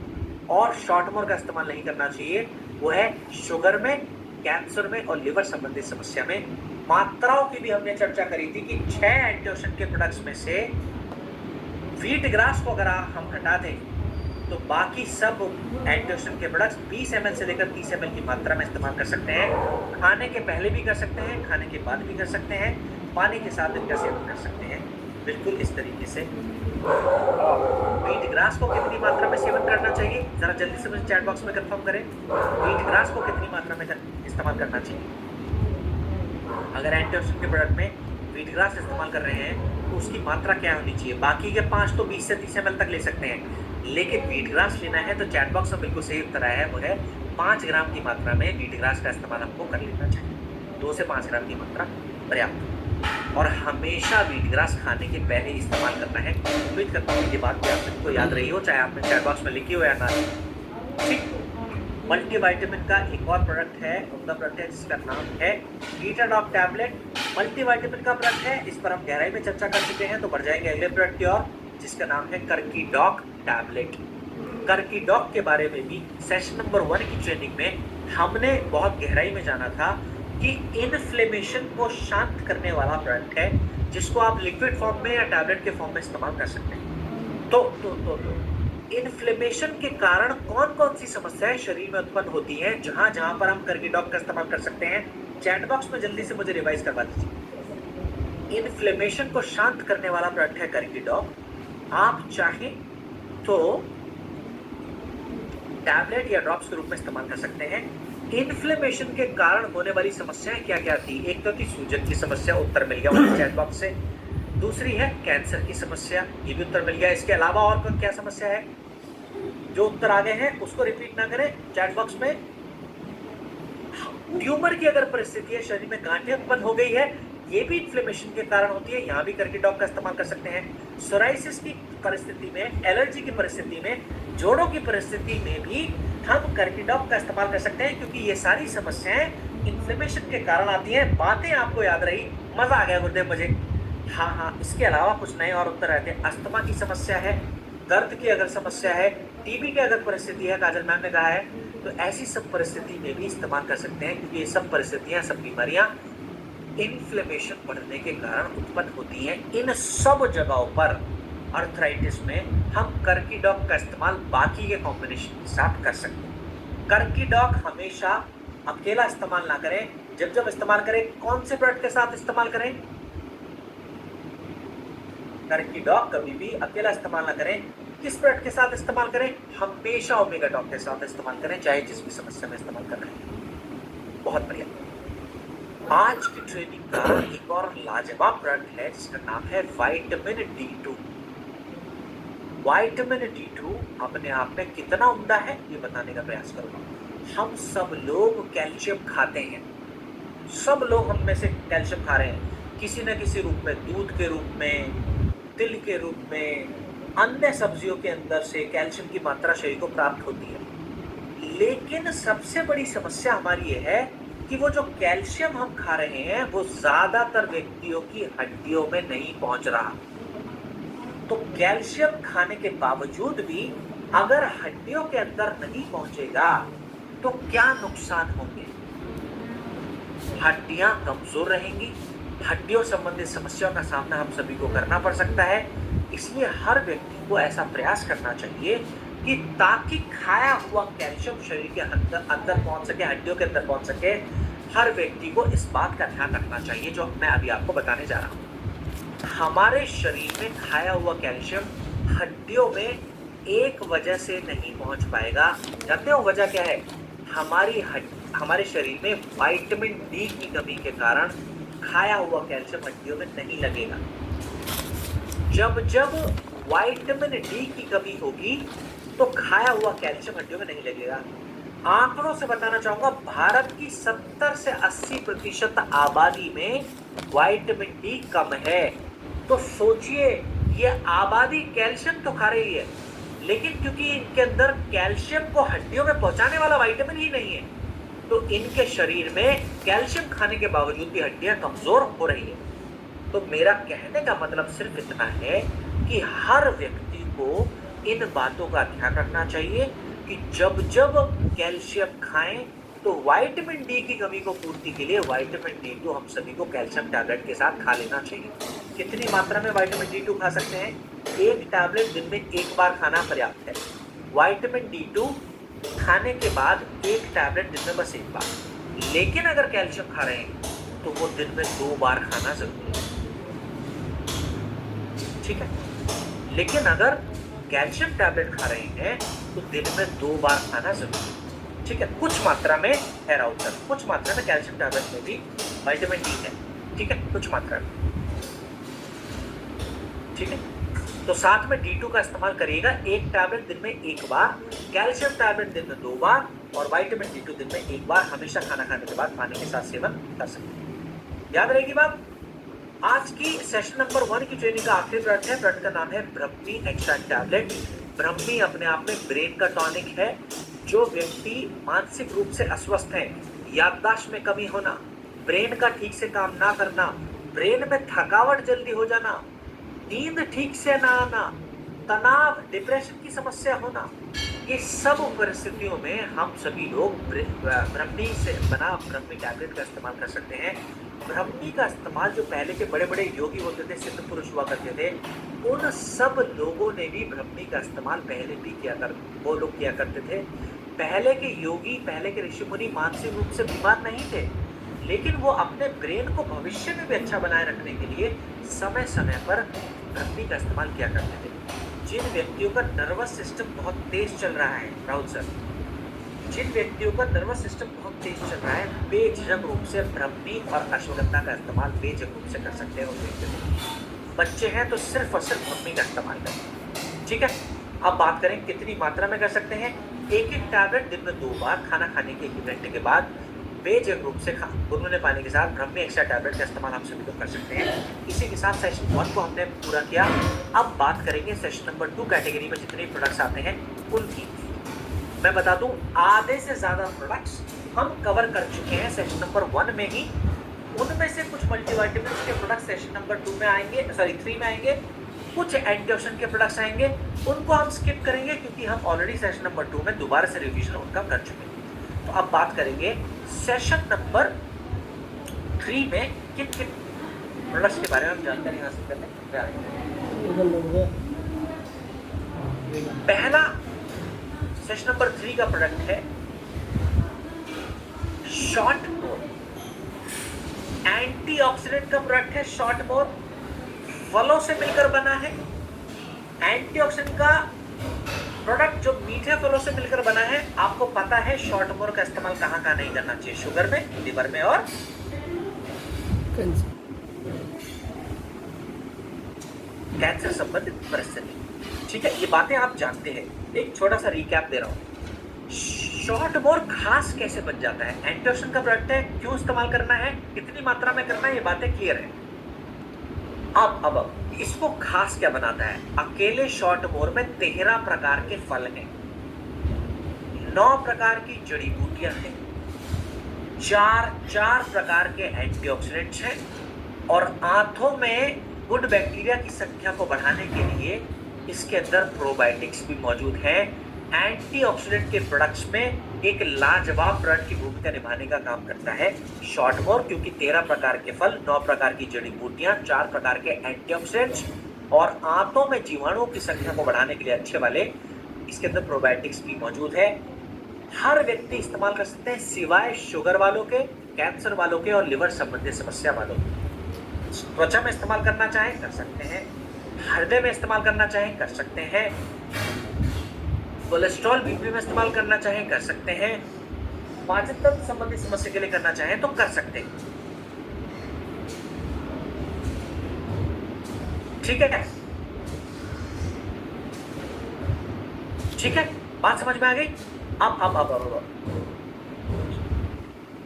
और शॉर्ट मोर का इस्तेमाल नहीं करना चाहिए। वो है शुगर में, कैंसर में और लिवर संबंधित समस्या में। मात्राओं की भी हमने चर्चा करी थी कि 6 एंटीऑक्सीडेंट के प्रोडक्ट्स में से व्हीट ग्रास को अगर हम हटा दें तो बाकी सब एंटीऑक्सीडेंट के प्रोडक्ट्स 20 ml से लेकर 30 ml की मात्रा में इस्तेमाल कर सकते हैं। खाने के पहले भी कर सकते हैं, खाने के बाद भी कर सकते हैं, पानी के साथ इनका सेवन कर सकते हैं। बिल्कुल इस तरीके से। व्हीट ग्रास को कितनी मात्रा में सेवन करना चाहिए, जरा जल्दी से मुझे चैट बॉक्स में कंफर्म करें। व्हीट ग्रास को कितनी मात्रा में इस्तेमाल करना चाहिए? अगर एंटीऑक्सीडेंट के प्रोडक्ट में व्हीट ग्रास इस्तेमाल कर रहे हैं तो उसकी मात्रा क्या होनी चाहिए? बाकी के 5 तो 20 से 30 ml तक ले सकते हैं, लेकिन व्हीट ग्रास लेना है तो चैट बॉक्स में बिल्कुल सही उत्तर आया है, वो है 5 ग्राम की मात्रा में व्हीट ग्रास का इस्तेमाल हमको कर लेना चाहिए। 2 से 5 ग्राम की मात्रा पर्याप्त। और हमेशा व्हीट ग्रास खाने के पहले ही इस्तेमाल करना है। उम्मीद करता हूँ ये बात भी आप सभी को याद रही हो, चाहे आपने चैट बॉक्स में लिखी हो या ना। ठीक, मल्टीविटामिन का एक और प्रोडक्ट है, उनका प्रोडक्ट है जिसका नाम है बीटाडॉक टैबलेट। मल्टीविटामिन का प्रोडक्ट है, इस पर हम गहराई में चर्चा कर चुके हैं, तो बढ़ जाएंगे अगले प्रोडक्ट की ओर जिसका नाम है कर्कीडॉक टैबलेट। कर्कीडॉक के बारे में भी सेशन नंबर 1 की ट्रेनिंग में हमने बहुत गहराई में जाना था कि इन्फ्लेमेशन को शांत करने वाला प्रोडक्ट है, जिसको आप लिक्विड फॉर्म में या टैबलेट के फॉर्म में इस्तेमाल कर सकते हैं। तो इन्फ्लेमेशन के कारण कौन कौन सी समस्याएं शरीर में उत्पन्न होती हैं, जहां जहां पर हम कर्कीडॉक का इस्तेमाल कर सकते हैं? चैट बॉक्स में जल्दी से मुझे रिवाइज करवा दीजिए। इन्फ्लेमेशन को शांत करने वाला प्रोडक्ट है कर्कीडॉक। आप चाहें तो टैबलेट या ड्रॉप्स के रूप में इस्तेमाल कर सकते हैं। इन्फ्लेमेशन के कारण होने वाली समस्याएं क्या क्या थी? एक तो थी सूजन की समस्या, उत्तर मिल गया मुझे चैट बॉक्स से। दूसरी है कैंसर की समस्या, ये भी उत्तर मिल गया। इसके अलावा और क्या समस्या है? जो उत्तर आ गए हैं उसको रिपीट ना करें चैट बॉक्स में। ट्यूमर की अगर परिस्थिति है, शरीर में गांठें उत्पन्न हो गई है, ये भी इन्फ्लेमेशन के कारण होती है, यहाँ भी कर्कीडॉक का इस्तेमाल कर सकते हैं। सोराइसिस की परिस्थिति में, एलर्जी की परिस्थिति में, जोड़ों की परिस्थिति में भी हम कर्कीडॉक का इस्तेमाल कर सकते हैं, क्योंकि ये सारी समस्याएं इन्फ्लेमेशन के कारण आती हैं। बातें आपको याद रही, मजा आ गया गुरुदेव मुझे। हाँ, इसके अलावा कुछ नए और उत्तर रहते हैं। अस्थमा की समस्या है, दर्द की अगर समस्या है, टीबी की अगर परिस्थिति है, काजल मैम ने कहा है, तो ऐसी सब परिस्थिति में भी इस्तेमाल कर सकते हैं, क्योंकि ये सब परिस्थितियां, सब बीमारियां इन्फ्लेमेशन बढ़ने के कारण उत्पन्न होती हैं। इन सब जगहों पर अर्थराइटिस में हम कर्कीडॉक का इस्तेमाल बाकी के कॉम्बिनेशन के साथ कर सकते हैं। कर्कीडॉक हमेशा अकेला इस्तेमाल ना करें। जब इस्तेमाल करें, कौन से प्रोडक्ट के साथ इस्तेमाल करें? कर्कीडॉक कभी भी अकेला इस्तेमाल ना करें। किस प्रोडक्ट के साथ इस्तेमाल करें? हमेशा ओमेगा डॉक के साथ इस्तेमाल करें, चाहे जिस भी समस्या में इस्तेमाल कर रहे हैं। बहुत बढ़िया। आज की ट्रेनिंग का एक और लाजवाब प्रोडक्ट है जिसका नाम है विटामिन D2। विटामिन D2 अपने आप में कितना उम्दा है ये बताने का प्रयास करूंगा। हम सब लोग कैल्शियम खाते हैं, सब लोग हम में से कैल्शियम खा रहे हैं, किसी न किसी रूप में, दूध के रूप में, तिल के रूप में, अन्य सब्जियों के अंदर से कैल्शियम की मात्रा शरीर को प्राप्त होती है। लेकिन सबसे बड़ी समस्या हमारी ये है कि वो जो कैल्शियम हम खा रहे हैं वो ज्यादातर व्यक्तियों की हड्डियों में नहीं पहुंच रहा। तो कैल्शियम खाने के बावजूद भी अगर हड्डियों के अंदर नहीं पहुंचेगा तो क्या नुकसान होंगे? हड्डियां कमजोर रहेंगी, हड्डियों संबंधित समस्याओं का सामना हम सभी को करना पड़ सकता है। इसलिए हर व्यक्ति को ऐसा प्रयास करना चाहिए कि ताकि खाया हुआ कैल्शियम शरीर के अंदर पहुंच सके, हड्डियों के अंदर पहुंच सके। हर व्यक्ति को इस बात का ध्यान रखना चाहिए जो मैं अभी आपको बताने जा रहा हूं। हमारे शरीर में खाया हुआ कैल्शियम हड्डियों में एक वजह से नहीं पहुंच पाएगा। जानते हो वजह क्या है? हमारे शरीर में विटामिन डी की कमी के कारण खाया हुआ कैल्शियम हड्डियों में नहीं लगेगा। जब विटामिन डी की कमी होगी तो खाया हुआ कैल्शियम हड्डियों में नहीं लगेगा। आंकड़ों से बताना चाहूंगा, भारत की 70 से 80% आबादी में विटामिन डी कम है। तो सोचिए, ये आबादी कैल्शियम तो खा रही है, लेकिन क्योंकि इनके अंदर कैल्शियम को हड्डियों में पहुंचाने वाला विटामिन ही नहीं है, तो इनके शरीर में कैल्शियम खाने के बावजूद भी हड्डियां कमजोर हो रही है। तो मेरा कहने का मतलब सिर्फ इतना है कि हर व्यक्ति को इन बातों का ध्यान रखना चाहिए कि जब कैल्शियम खाएं तो विटामिन डी की कमी को पूर्ति के लिए विटामिन D2 हम सभी को कैल्शियम टैबलेट के साथ खा लेना चाहिए। कितनी मात्रा में विटामिन D2 खा सकते हैं? एक टैबलेट दिन में एक बार खाना पर्याप्त है। विटामिन D2 खाने के बाद एक टैबलेट दिन में बस एक बार। लेकिन अगर कैल्शियम खा रहे हैं तो वो दिन में 2 बार खाना जरूरी है। ठीक है। लेकिन अगर कैल्शियम टैबलेट खा रहे हैं तो दिन में 2 बार खाना जरूरी है, ठीक है। कुछ मात्रा में है राउत सर, कुछ मात्रा में कैल्शियम टैबलेट में भी विटामिन डी है, ठीक है, कुछ मात्रा में, ठीक है। तो साथ में D2 का इस्तेमाल करिएगा। एक टैबलेट दिन में 1 बार, कैल्शियम टैबलेट दिन में 2 बार और विटामिन D2 दिन में 1 बार हमेशा खाना खाने के बाद पानी के साथ सेवन कर सकते हैं। याद रहेगी बात। आज की सेशन नंबर 1 की ट्रेनिंग का आखिरी प्रोडक्ट है। प्रोडक्ट का नाम है ब्रह्मी एक्सट्रैक्ट टैबलेट। ब्रह्मी अपने आप में ब्रेन का टॉनिक है। जो व्यक्ति मानसिक रूप से अस्वस्थ है, याददाश्त में कमी होना, ब्रेन का ठीक से काम ना करना, ब्रेन में थकावट जल्दी हो जाना, नींद ठीक से ना आना, तनाव, डिप्रेशन की समस्या होना, ये सब परिस्थितियों में हम सभी लोग ब्रह्मी से बना ब्रह्मी टैबलेट का इस्तेमाल कर सकते हैं। ब्रह्मी का इस्तेमाल जो पहले के बड़े बड़े योगी होते थे, सिद्ध पुरुष हुआ करते थे, उन सब लोगों ने भी ब्रह्मी का इस्तेमाल पहले भी वो लोग किया करते थे। पहले के योगी, पहले के ऋषि मुनि मानसिक रूप से बीमार नहीं थे, लेकिन वो अपने ब्रेन को भविष्य में भी अच्छा बनाए रखने के लिए समय समय पर ब्रह्मी का इस्तेमाल किया करते थे। जिन व्यक्तियों का नर्वस सिस्टम बहुत तेज चल रहा है राहुल सर, जिन व्यक्तियों का नर्वस सिस्टम बहुत तेज चल रहा है, बेझिझक रूप से ब्रह्मी और अश्वगंधा का इस्तेमाल बेझिझक रूप से कर सकते हैं। उन व्यक्तियों को बच्चे हैं तो सिर्फ और सिर्फ ब्रह्मी का इस्तेमाल करें, ठीक है। अब बात करें कितनी मात्रा में कर सकते हैं। एक टैबलेट दिन में 2 बार खाना खाने के 1 घंटे के बाद बेझिझक रूप से गुनगुने पानी के साथ ब्रह्मी एक्स्ट्रा टैबलेट का इस्तेमाल हम सभी लोग कर सकते हैं। इसी के साथ सेशन 1 को हमने पूरा किया। अब बात करेंगे सेशन नंबर 2 कैटेगरी में जितने प्रोडक्ट्स आते हैं उनकी। मैं बता दूं, आधे से ज्यादा प्रोडक्ट्स हम कवर कर चुके हैं सेशन नंबर 1 में ही। उनमें से कुछ मल्टीविटामिन्स के प्रोडक्ट्स सेशन नंबर 2 में आएंगे, सॉरी 3 में आएंगे। कुछ एंटीऑक्सीडेंट के प्रोडक्ट्स आएंगे, उनको हम स्किप करेंगे क्योंकि हम ऑलरेडी सेशन नंबर 2 में दोबारा से रिवीजन उनका कर चुके हैं। तो अब बात करेंगे सेशन नंबर 3 में किन किन प्रोडक्ट्स के बारे में हम जानकारी हासिल करने जा रहे हैं। पहला सेशन नंबर 3 का प्रोडक्ट है शॉर्ट मोर। एंटीऑक्सीडेंट का प्रोडक्ट है शॉर्ट मोर, फलों से मिलकर बना है। एंटीऑक्सीडेंट का प्रोडक्ट जो मीठे फलों से मिलकर बना है। आपको पता है शॉर्ट मोर का इस्तेमाल कहां कहां नहीं करना चाहिए, शुगर में, लिवर में और कैंसर संबंधित परिस्थिति, ठीक है। ये बातें आप जानते हैं। एक छोटा सा रिकैप दे रहा हूं। शॉर्ट मोर खास कैसे बन जाता है, एंटीऑक्सीडेंट का प्रोडक्ट है, क्यों इस्तेमाल करना है, कितनी मात्रा में करना है, ये बातें क्लियर है। अब इसको खास क्या बनाता है। अकेले शॉर्ट मोर में 13 प्रकार के फल हैं, 9 प्रकार की जड़ी बूटियां हैं, 4 प्रकार के एंटीऑक्सीडेंट्स हैं और आंतों में गुड बैक्टीरिया की संख्या को बढ़ाने के लिए इसके अंदर प्रोबायोटिक्स भी मौजूद है। एंटीऑक्सीडेंट के प्रोडक्ट्स में एक लाजवाब प्रोडक्ट की भूमिका निभाने का काम करता है शॉर्ट मोर, क्योंकि 13 प्रकार के फल, 9 प्रकार की जड़ी बूटियां, 4 प्रकार के एंटीऑक्सीडेंट्स और आंतों में जीवाणुओं की संख्या को बढ़ाने के लिए अच्छे वाले इसके अंदर प्रोबायोटिक्स भी मौजूद है। हर व्यक्ति इस्तेमाल कर सकते हैं सिवाय शुगर वालों के, कैंसर वालों के और लिवर संबंधी समस्या वालों के। त्वचा में इस्तेमाल करना चाहें कर सकते हैं, हृदय में इस्तेमाल करना चाहें कर सकते हैं, कोलेस्ट्रॉल बीपी में इस्तेमाल करना चाहें कर सकते हैं, पाचन तंत्र संबंधी समस्या के लिए करना चाहें तो कर सकते हैं, ठीक है। ठीक है, बात समझ में आ गई। अब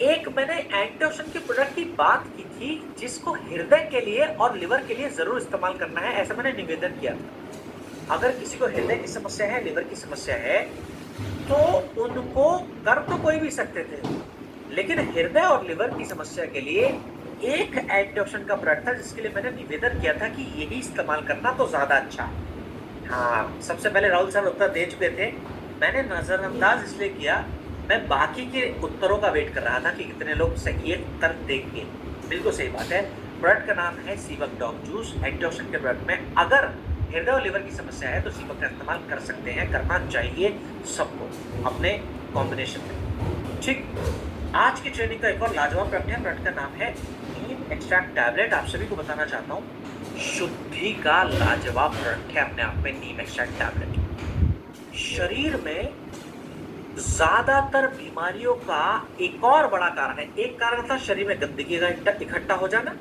एक मैंने एंटीऑक्सीडेंट के प्रोडक्ट की बात की थी जिसको हृदय के लिए और लिवर के लिए जरूर इस्तेमाल करना है, ऐसा मैंने निवेदन किया था। अगर किसी को हृदय की समस्या है, लिवर की समस्या है, तो उनको कर तो कोई भी सकते थे, लेकिन हृदय और लिवर की समस्या के लिए एक एंटीऑक्सीडेंट का प्रोडक्ट था जिसके लिए मैंने निवेदन किया था कि यही इस्तेमाल करना तो ज्यादा अच्छा। हाँ, सबसे पहले राहुल साहब उत्तर दे चुके थे, मैंने नजरअंदाज इसलिए किया, मैं बाकी के उत्तरों का वेट कर रहा था कि कितने लोग सही उत्तर देंगे। बिल्कुल सही बात है। प्रोडक्ट का नाम है सीवक डॉग जूस। एंटीऑक्सीडेंट के प्रोडक्ट में अगर हृदय और लिवर की समस्या है तो सीवक का इस्तेमाल कर सकते हैं, करना चाहिए सबको अपने कॉम्बिनेशन में, ठीक। आज की ट्रेनिंग का एक और लाजवाब प्रोडक्ट है, प्रोडक्ट का नाम है नीम एक्सट्रैक्ट टैबलेट। आप सभी को बताना चाहता हूँ शुद्धि का लाजवाब प्रोडक्ट है अपने आप में नीम एक्सट्रैक्ट टैबलेट। शरीर में ज्यादातर बीमारियों का एक और बड़ा कारण है, एक कारण था शरीर में गंदगी का इकट्ठा हो जाना,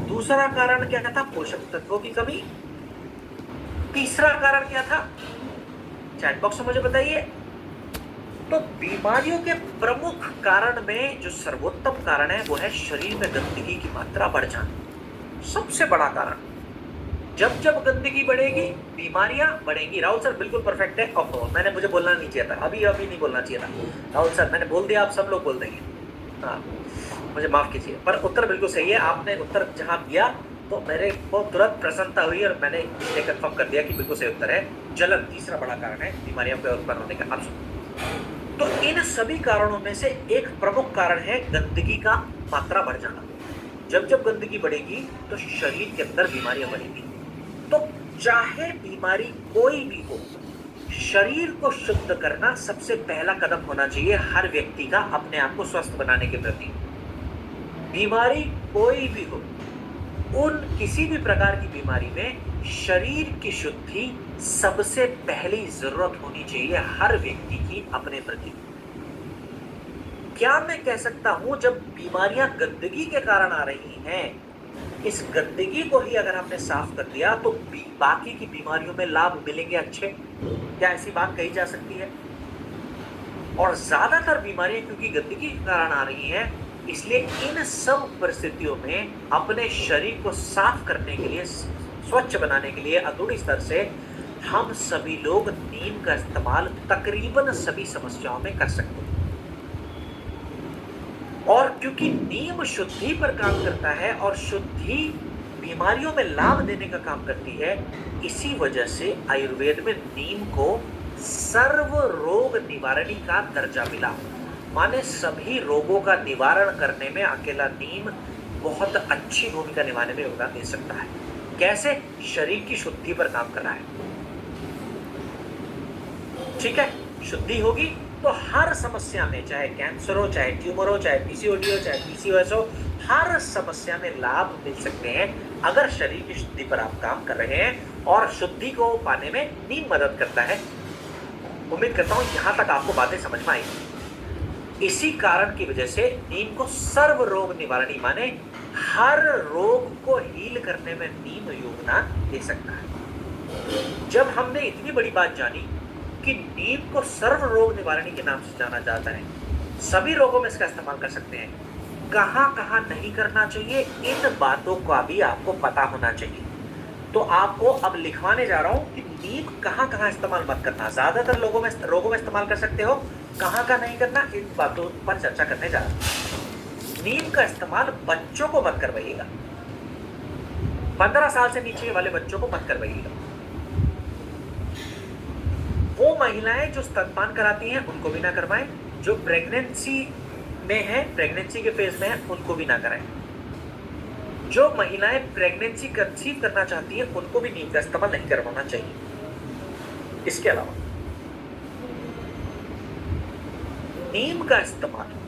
दूसरा कारण क्या था, पोषक तत्वों की कमी, तीसरा कारण क्या था, चैट बॉक्स में मुझे बताइए। तो बीमारियों के प्रमुख कारण में जो सर्वोत्तम कारण है वो है शरीर में गंदगी की मात्रा बढ़ जाना, सबसे बड़ा कारण। जब जब गंदगी बढ़ेगी बीमारियां बढ़ेंगी। राहुल सर बिल्कुल परफेक्ट है। ओहो, मुझे बोलना नहीं चाहिए था, अभी नहीं बोलना चाहिए था राहुल सर, मैंने बोल दिया, आप सब लोग बोल देंगे। हाँ, मुझे माफ कीजिए, पर उत्तर बिल्कुल सही है। आपने उत्तर जहां दिया तो मेरे को तुरंत प्रसन्नता हुई और मैंने ये कंफर्म कर दिया कि बिल्कुल सही उत्तर है। जलन तीसरा बड़ा कारण है बीमारियों के उत्पन्न होने का। आप सुनो, तो इन सभी कारणों में से एक प्रमुख कारण है गंदगी का मात्रा बढ़ जाना। जब जब गंदगी बढ़ेगी तो शरीर के अंदर बीमारियां बढ़ेंगी। तो चाहे बीमारी कोई भी हो, शरीर को शुद्ध करना सबसे पहला कदम होना चाहिए हर व्यक्ति का अपने आप को स्वस्थ बनाने के प्रति। बीमारी कोई भी हो, उन किसी भी प्रकार की बीमारी में शरीर की शुद्धि सबसे पहली जरूरत होनी चाहिए हर व्यक्ति की अपने प्रति। क्या मैं कह सकता हूं, जब बीमारियां गंदगी के कारण आ रही हैं, इस गंदगी को ही अगर हमने साफ कर दिया तो बाकी की बीमारियों में लाभ मिलेंगे अच्छे? क्या ऐसी बात कही जा सकती है? और ज्यादातर बीमारियां क्योंकि गंदगी के कारण आ रही हैं, इसलिए इन सब परिस्थितियों में अपने शरीर को साफ करने के लिए, स्वच्छ बनाने के लिए अधूरी स्तर से हम सभी लोग नीम का इस्तेमाल तकरीबन सभी समस्याओं में कर सकते हैं। और क्योंकि नीम शुद्धि पर काम करता है और शुद्धि बीमारियों में लाभ देने का काम करती है, इसी वजह से आयुर्वेद में नीम को सर्व रोग निवारणी का दर्जा मिला। माने सभी रोगों का निवारण करने में अकेला नीम बहुत अच्छी भूमिका निभाने में योगदान दे सकता है। कैसे? शरीर की शुद्धि पर काम कर रहा है। ठीक है, शुद्धि होगी तो हर समस्या में, चाहे कैंसर हो, चाहे ट्यूमर हो, चाहे पीसीओडी हो, चाहे पीसीओएस हो, हर समस्या में लाभ मिल सकते हैं अगर शरीर की शुद्धि पर आप काम कर रहे हैं। और शुद्धि को पाने में नीम मदद करता है। उम्मीद करता हूं यहां तक आपको बातें समझ में आई। इसी कारण की वजह से नीम को सर्व रोग निवारणी, माने हर रोग को हील करने में नीम योगदान दे सकता है। जब हमने इतनी बड़ी बात जानी कि नीम को सर्व रोग निवारणी के नाम से जाना जाता है, सभी रोगों में इसका इस्तेमाल कर सकते हैं, कहां कहां नहीं करना चाहिए, इन बातों का भी आपको पता होना चाहिए। तो आपको अब लिखवाने जा रहा हूं कि नीम कहां कहां इस्तेमाल मत करना। ज्यादातर रोगों में इस्तेमाल कर सकते हो, कहां का नहीं करना, इन बातों पर चर्चा करने जा रहा हूं। नीम का इस्तेमाल बच्चों को मत करवाइएगा, 15 साल से नीचे वाले बच्चों को मत करवाइएगा। वो महिलाएं जो स्तनपान कराती हैं उनको भी ना करवाएं, जो प्रेगनेंसी में है, प्रेगनेंसी के फेज में है, उनको भी ना कराएं। जो महिलाएं प्रेगनेंसी कंसीव करना चाहती हैं उनको भी नीम का इस्तेमाल नहीं करवाना चाहिए। इसके अलावा नीम का इस्तेमाल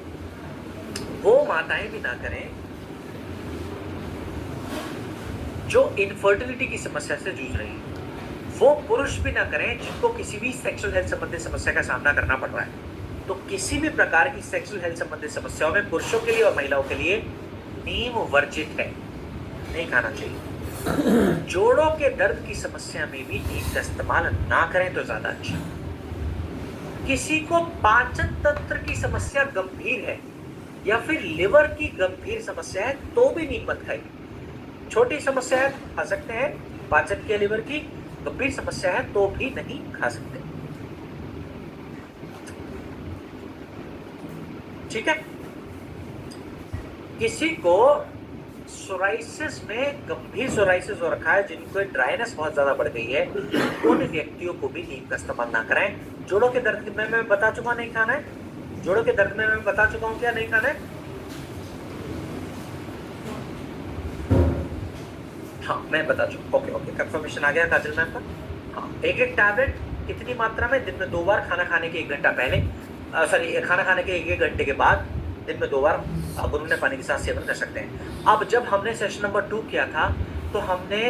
वो माताएं भी ना करें जो इनफर्टिलिटी की समस्या से जूझ रही है, वो पुरुष भी ना करें जिनको किसी भी सेक्सुअल हेल्थ संबंधी समस्या का सामना करना पड़ रहा है। तो किसी भी प्रकार की सेक्सुअल हेल्थ संबंधी समस्याओं में पुरुषों के लिए और महिलाओं के लिए नीम वर्जित है, नहीं खाना चाहिए। जोड़ों के दर्द की समस्या में भी नीम का इस्तेमाल ना करें तो ज्यादा अच्छा। किसी को पाचन तंत्र की समस्या गंभीर है या फिर लिवर की गंभीर समस्या है तो भी नीम मत खाइए। छोटी समस्या है खा सकते हैं, पाचन के लिवर की गंभीर समस्या है तो भी नहीं खा सकते। ठीक है, किसी को सोराइसिस में गंभीर सोराइसिस हो रखा है, जिनको ड्राइनेस बहुत ज्यादा बढ़ गई है, उन व्यक्तियों को भी नीम का इस्तेमाल ना करें। जोड़ों के दर्द में मैं बता चुका नहीं खाना है, जोड़ों के दर्द में मैं बता चुका हूं क्या नहीं खाना है। हाँ मैं बता चुका, ओके कंफर्मेशन आ गया काजल मैम का। हाँ, एक टैबलेट कितनी मात्रा में? दिन में 2 बार, खाना खाने के 1 घंटा पहले, खाना खाने के 1 घंटे के बाद, दिन में 2 बार गुनगुने पानी के साथ सेवन कर सकते हैं। अब जब हमने सेशन नंबर 2 किया था तो हमने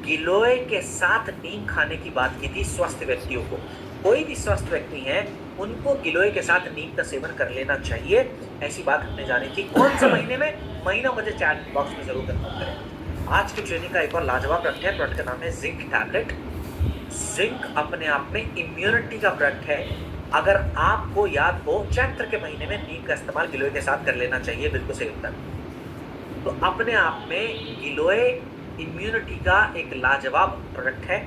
गिलोय के साथ नीम खाने की बात की थी स्वस्थ व्यक्तियों को। कोई भी स्वस्थ व्यक्ति है उनको गिलोय के साथ नीम का सेवन कर लेना चाहिए, ऐसी बात हमने जानी थी। कौन सा महीने में? महीना मुझे चैट बॉक्स में जरूर कंफर्म करें। आज की ट्रेनिंग का एक और लाजवाब प्रोडक्ट है, प्रोडक्ट का नाम है जिंक टैबलेट। जिंक अपने आप में इम्यूनिटी का प्रोडक्ट है। अगर आपको याद हो, चैत्र के महीने में नीम का इस्तेमाल गिलोय के साथ कर लेना चाहिए, बिल्कुल सही उत्तर। तो अपने आप में गिलोय इम्यूनिटी का एक लाजवाब प्रोडक्ट है।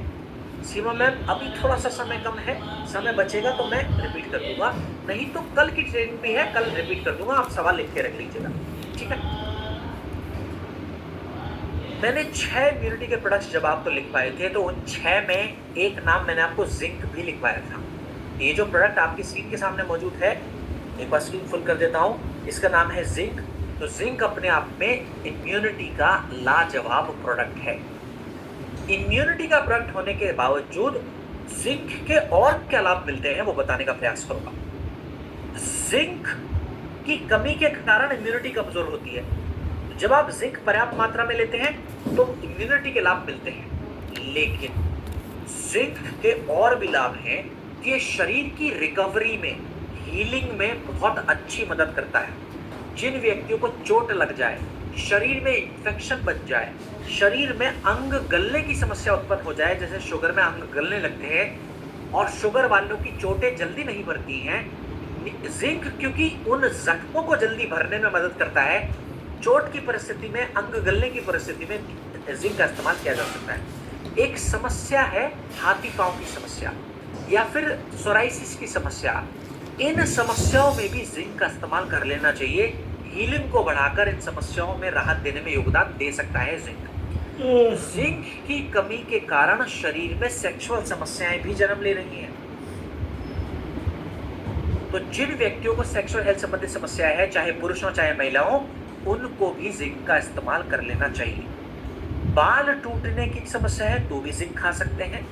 सीमा मैम, अभी थोड़ा सा समय कम है, समय बचेगा तो मैं रिपीट कर दूंगा, नहीं तो कल की ट्रेनिंग भी है, कल रिपीट कर दूंगा। आप सवाल लिख के रख लीजिएगा, ठीक है। मैंने 6 इम्यूनिटी के प्रोडक्ट्स जब आपको लिखवाए थे, तो उन 6 में एक नाम मैंने आपको जिंक भी लिखवाया था। ये जो प्रोडक्ट आपकी स्क्रीन के सामने मौजूद है, एक बार स्क्रीन फुल कर देता हूं, इसका नाम है जिंक। तो जिंक अपने आप में इम्यूनिटी का लाजवाब प्रोडक्ट है। इम्यूनिटी का प्रोडक्ट होने के बावजूद जिंक के और क्या लाभ मिलते हैं वो बताने का प्रयास करूंगा। जिंक की कमी के कारण इम्यूनिटी कमजोर होती है। जब आप जिंक पर्याप्त मात्रा में लेते हैं तो इम्यूनिटी के लाभ मिलते हैं, लेकिन जिंक के और भी लाभ हैं कि ये शरीर की रिकवरी में, हीलिंग में बहुत अच्छी मदद करता है। जिन व्यक्तियों को चोट लग जाए, शरीर में इंफेक्शन बच जाए, शरीर में अंग गलने की समस्या उत्पन्न हो जाए, जैसे शुगर में अंग गलने लगते हैं और शुगर वालों की चोटें जल्दी नहीं भरती हैं, जिंक क्योंकि उन जख्मों को जल्दी भरने में मदद करता है। चोट की परिस्थिति में, अंग गलने की परिस्थिति में जिंक का इस्तेमाल किया जा सकता है। एक समस्या है हाथी पांव की समस्या या फिर सोराइसिस की समस्या, इन समस्याओं में भी जिंक का इस्तेमाल कर लेना चाहिए। हीलिंग को बढ़ाकर इन समस्याओं में राहत देने में योगदान दे सकता है जिंक। जिंक की कमी के कारण शरीर में सेक्सुअल समस्याएं भी जन्म ले रही हैं। तो जिन व्यक्तियों को सेक्सुअल हेल्थ संबंधित समस्याएं हैं, चाहे पुरुष हो चाहे महिला हो, उनको भी जिंक का इस्तेमाल कर लेना चाहिए। बाल टूटने की समस्या है तो भी जिंक खा सकते हैं।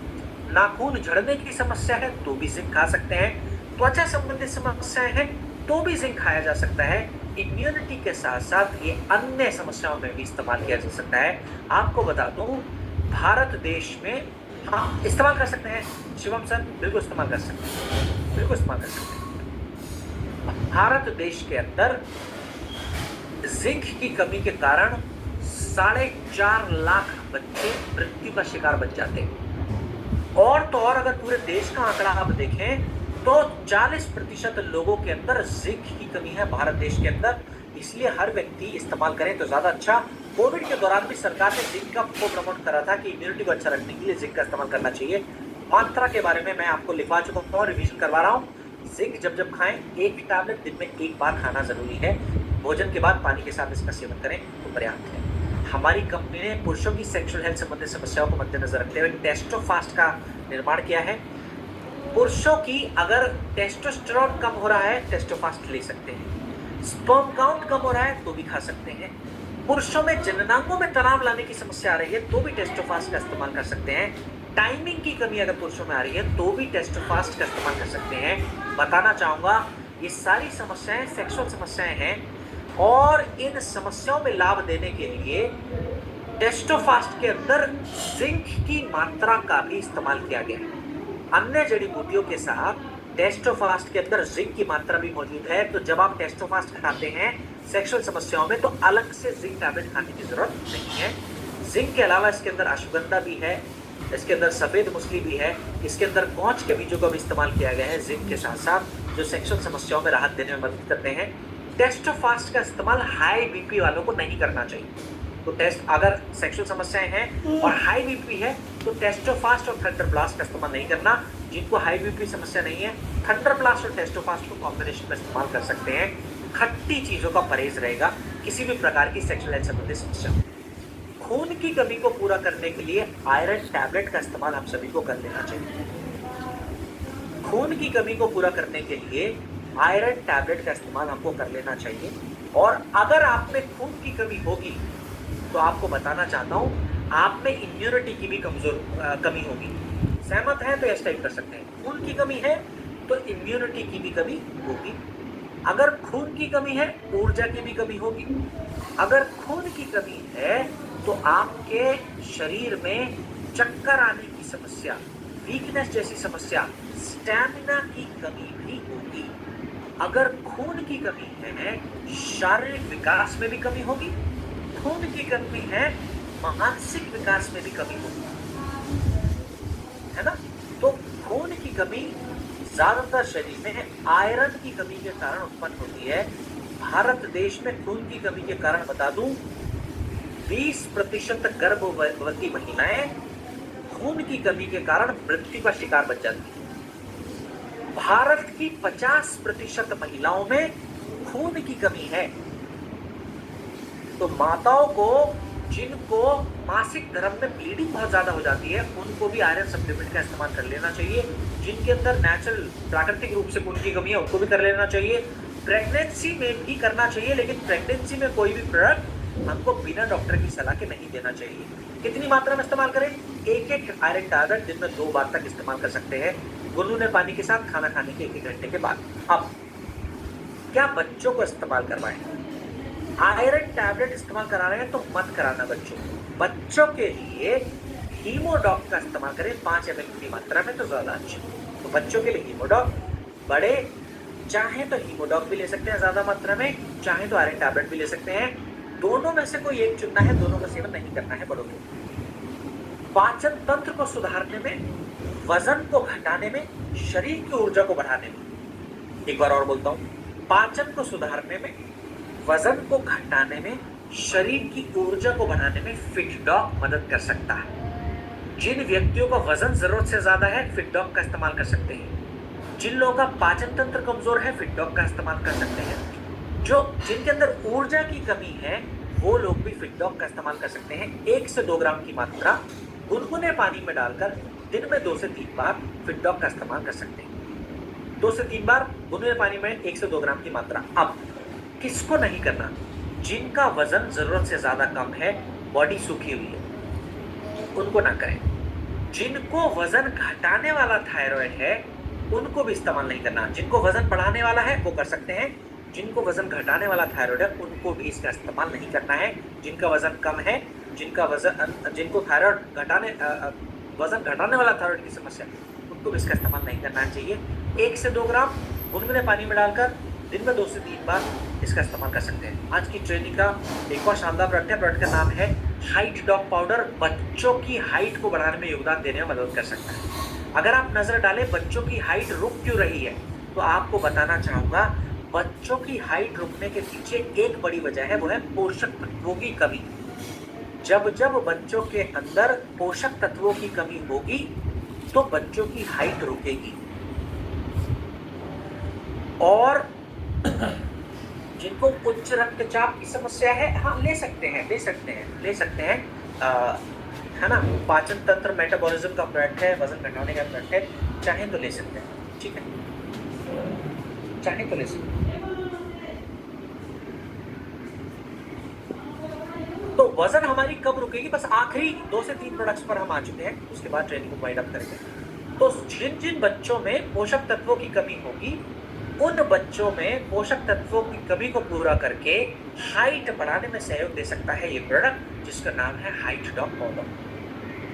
नाखून झड़ने की समस्या है तो भी जिंक खा सकते हैं। त्वचा संबंधित समस्याएं हैं तो भी जिंक खाया जा सकता है। इम्यूनिटी के साथ साथ ये अन्य समस्याओं में भी इस्तेमाल किया जा सकता है। आपको बता दूं, भारत देश में हाँ इस्तेमाल कर सकते हैं शिवम सर, बिल्कुल इस्तेमाल कर सकते हैं, बिल्कुल इस्तेमाल कर सकते हैं। भारत देश के अंदर जिंक की कमी के कारण 4.5 लाख बच्चे मृत्यु का शिकार बन जाते हैं। और तो और अगर पूरे देश का आंकड़ा आप देखें तो 40% लोगों के अंदर जिंक की कमी है भारत देश के अंदर। इसलिए हर व्यक्ति इस्तेमाल करें तो ज्यादा अच्छा। कोविड के दौरान भी सरकार ने जिंक का प्रमोट करा था कि इम्यूनिटी को अच्छा रखने के लिए जिंक का इस्तेमाल करना चाहिए। मात्रा के बारे में मैं आपको लिखवा चुका हूँ और रिवीजन करवा रहा हूँ। जिंक जब खाएं, एक टैबलेट दिन में एक बार खाना जरूरी है। भोजन के बाद पानी के साथ इसका सेवन करें तो पर्याप्त है। हमारी कंपनी ने पुरुषों की सेक्सुअल हेल्थ संबंधित समस्याओं को मद्देनजर रखते हुए टेस्टोफास्ट का निर्माण किया है। पुरुषों की अगर टेस्टोस्टेरोन कम हो रहा है, टेस्टोफास्ट ले सकते हैं। स्पर्म काउंट कम हो रहा है तो भी खा सकते हैं। पुरुषों में जननांगों में तनाव लाने की समस्या आ रही है तो भी टेस्टोफास्ट का इस्तेमाल कर सकते हैं। टाइमिंग की कमी अगर पुरुषों में आ रही है तो भी टेस्टोफास्ट का इस्तेमाल कर सकते हैं। बताना चाहूंगा, ये सारी समस्याएं सेक्सुअल समस्याएं हैं और इन समस्याओं में लाभ देने के लिए टेस्टोफास्ट के अंदर जिंक की मात्रा का भी इस्तेमाल किया गया है। अन्य जड़ी बूटियों के साथ टेस्टोफास्ट के अंदर जिंक की मात्रा भी मौजूद है। तो जब आप टेस्टोफास्ट खाते हैं सेक्सुअल समस्याओं में, तो अलग से जिंक टैबलेट खाने की जरूरत नहीं है। जिंक के अलावा इसके अंदर अश्वगंधा भी है, इसके अंदर सफेद मुसली भी है, इसके अंदर कौच के बीजों का भी इस्तेमाल किया गया है जिंक के साथ साथ, जो सेक्सुअल समस्याओं में राहत देने में मदद करते हैं। टेस्टोफास्ट का इस्तेमाल हाई बीपी वालों को नहीं करना चाहिए। तो टेस्ट अगर सेक्सुअल समस्याएं हैं और हाई बीपी है तो टेस्टोफास्ट और थंडर ब्लास्ट का इस्तेमाल नहीं करना। जिनको हाई बीपी समस्या नहीं है, थंडर ब्लास्ट और टेस्टोफास्ट को कॉम्बिनेशन में इस्तेमाल कर सकते हैं। खट्टी चीजों का परहेज रहेगा किसी भी प्रकार की सेक्सुअल हेल्थ संबंधित समस्या। खून की कमी को पूरा करने के लिए आयरन टैबलेट का इस्तेमाल हम सभी को कर लेना चाहिए। खून की कमी को पूरा करने के लिए आयरन टैबलेट का इस्तेमाल हमको कर लेना चाहिए। और अगर आप में खून की कमी होगी तो आपको बताना चाहता हूं, आप में इम्यूनिटी की भी कमी होगी। सहमत है तो यस टाइप कर सकते हैं। खून की कमी है तो इम्यूनिटी की भी कमी होगी। अगर खून की कमी है, ऊर्जा की भी कमी होगी। अगर खून की कमी है तो आपके शरीर में चक्कर आने की समस्या, वीकनेस जैसी समस्या, स्टैमिना की कमी भी होगी। अगर खून की कमी है, शारीरिक विकास में भी कमी होगी। खून की कमी है, मानसिक विकास में भी कमी होगी, है ना। तो खून की कमी ज्यादातर शरीर में आयरन की कमी के कारण उत्पन्न होती है। भारत देश में खून की कमी के कारण बता दूं, 20% गर्भवती महिलाएं खून की कमी के कारण मृत्यु का शिकार बन जाती है। भारत की 50% महिलाओं में खून की कमी है। तो माताओं को जिनको मासिक धर्म में ब्लीडिंग बहुत ज्यादा हो जाती है, उनको भी आयरन सप्लीमेंट का इस्तेमाल कर लेना चाहिए। जिनके अंदर नेचुरल प्राकृतिक रूप से खून की कमी है, उनको भी कर लेना चाहिए। प्रेगनेंसी में भी करना चाहिए, लेकिन प्रेगनेंसी में कोई भी प्रोडक्ट हमको बिना डॉक्टर की सलाह के नहीं देना चाहिए। कितनी मात्रा में इस्तेमाल करें? एक आयरन टैबलेट दिन में 2 बार तक इस्तेमाल कर सकते हैं, गुनगुने पानी के साथ, खाना खाने के 1 घंटे के बाद। अब क्या बच्चों को इस्तेमाल करवाएं? आयरन टैबलेट इस्तेमाल करा रहे हैं तो मत कराना बच्चों को। बच्चों के लिए हीमोडॉक का इस्तेमाल करें 5 ml की मात्रा में, तो ज्यादा अच्छा। तो बच्चों के लिए हीमोडॉक, बड़े चाहे तो हीमोडॉक भी ले सकते हैं ज्यादा मात्रा में, चाहे तो आयरन टैबलेट भी ले सकते हैं। दोनों में से कोई एक चुनना है, दोनों का सेवन नहीं करना है बड़ों को। पाचन तंत्र को सुधारने में, वजन को घटाने में, शरीर की ऊर्जा को बढ़ाने में, एक बार और बोलता हूं, पाचन को सुधारने में, वजन को घटाने में, शरीर की ऊर्जा को बढ़ाने में फिटडॉक मदद कर सकता है। जिन व्यक्तियों का वजन जरूरत से ज्यादा है, फिटडॉक का इस्तेमाल कर सकते हैं। जिन लोगों का पाचन तंत्र कमजोर है, फिटडॉक का इस्तेमाल कर सकते हैं। जिनके अंदर ऊर्जा की कमी है, वो लोग भी फिटडॉक का इस्तेमाल कर सकते हैं। 1 से 2 ग्राम की मात्रा गुनगुने पानी में डालकर दिन में 2 से 3 बार फिटडॉक का इस्तेमाल कर सकते हैं। 2 से 3 बार गुनगुने पानी में 1 से 2 ग्राम की मात्रा। अब किसको नहीं करना? जिनका वजन जरूरत से ज्यादा कम है, बॉडी सूखी हुई है, उनको ना करें। जिनको वजन घटाने वाला थायराइड है, उनको भी इस्तेमाल नहीं करना। जिनको वजन बढ़ाने वाला है, वो कर सकते हैं। जिनको वजन घटाने वाला थायराइड है, उनको भी इसका इस्तेमाल नहीं करना है। जिनका वजन कम है, जिनको थायराइड वजन घटाने वाला थायराइड की समस्या, उनको भी इसका इस्तेमाल नहीं करना चाहिए। 1 से 2 ग्राम गुनगुने पानी में डालकर दिन में 2 से 3 बार इसका इस्तेमाल कर सकते हैं। आज की ट्रेनिंग का एक और शानदार प्रोडक्ट है। प्रोडक्ट का नाम है हाइट डॉक पाउडर। बच्चों की हाइट को बढ़ाने में योगदान देने में मदद कर सकता है। अगर आप नजर डालें बच्चों की हाइट रुक क्यों रही है, तो आपको बताना चाहूंगा, बच्चों की हाइट रुकने के पीछे एक बड़ी वजह है, वो है पोषक तत्वों की कमी। जब जब बच्चों के अंदर पोषक तत्वों की कमी होगी, तो बच्चों की हाइट रुकेगी। और जिनको उच्च रक्तचाप की समस्या है, हाँ ले सकते हैं, है ना। पाचन तंत्र मेटाबॉलिज्म का प्रोडक्ट है, वजन घटाने का प्रोडक्ट है, चाहे तो ले सकते हैं, ठीक है, चाहे तो ले सकते हैं। तो वजन हमारी कब रुकेगी? बस आखिरी 2 से 3 प्रोडक्ट्स पर हम आ चुके हैं, उसके बाद ट्रेनिंग को वाइंड अप करेंगे। तो जिन बच्चों में पोषक तत्वों की कमी होगी, उन बच्चों में पोषक तत्वों की कमी को पूरा करके हाइट बढ़ाने में सहयोग दे सकता है ये प्रोडक्ट, जिसका नाम है हाइट डॉक पाउडर।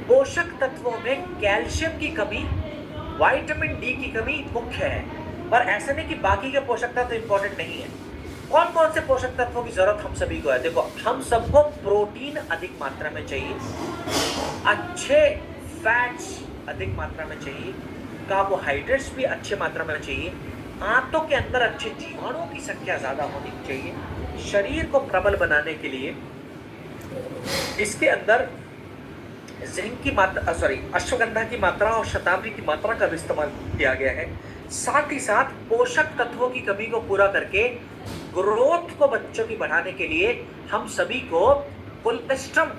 पोषक तत्वों में कैल्शियम की कमी, विटामिन डी की कमी मुख्य है, पर ऐसा नहीं कि बाकी के पोषक तत्व इंपॉर्टेंट नहीं है। कौन कौन से पोषक तत्वों की जरूरत हम सभी को है? देखो, हम सबको प्रोटीन अधिक मात्रा में चाहिए, अच्छे फैट्स अधिक मात्रा में चाहिए, कार्बोहाइड्रेट्स भी अच्छे मात्रा में चाहिए, आंतों के अंदर अच्छे जीवाणुओं की संख्या ज्यादा होनी चाहिए। शरीर को प्रबल बनाने के लिए इसके अंदर जिंक की मात्रा, अश्वगंधा की मात्रा और शतावरी की मात्रा का भी इस्तेमाल किया गया है। साथ ही साथ पोषक तत्वों की कमी को पूरा करके ग्रोथ को बच्चों की बढ़ाने के लिए हम सभी को कोलेस्ट्रम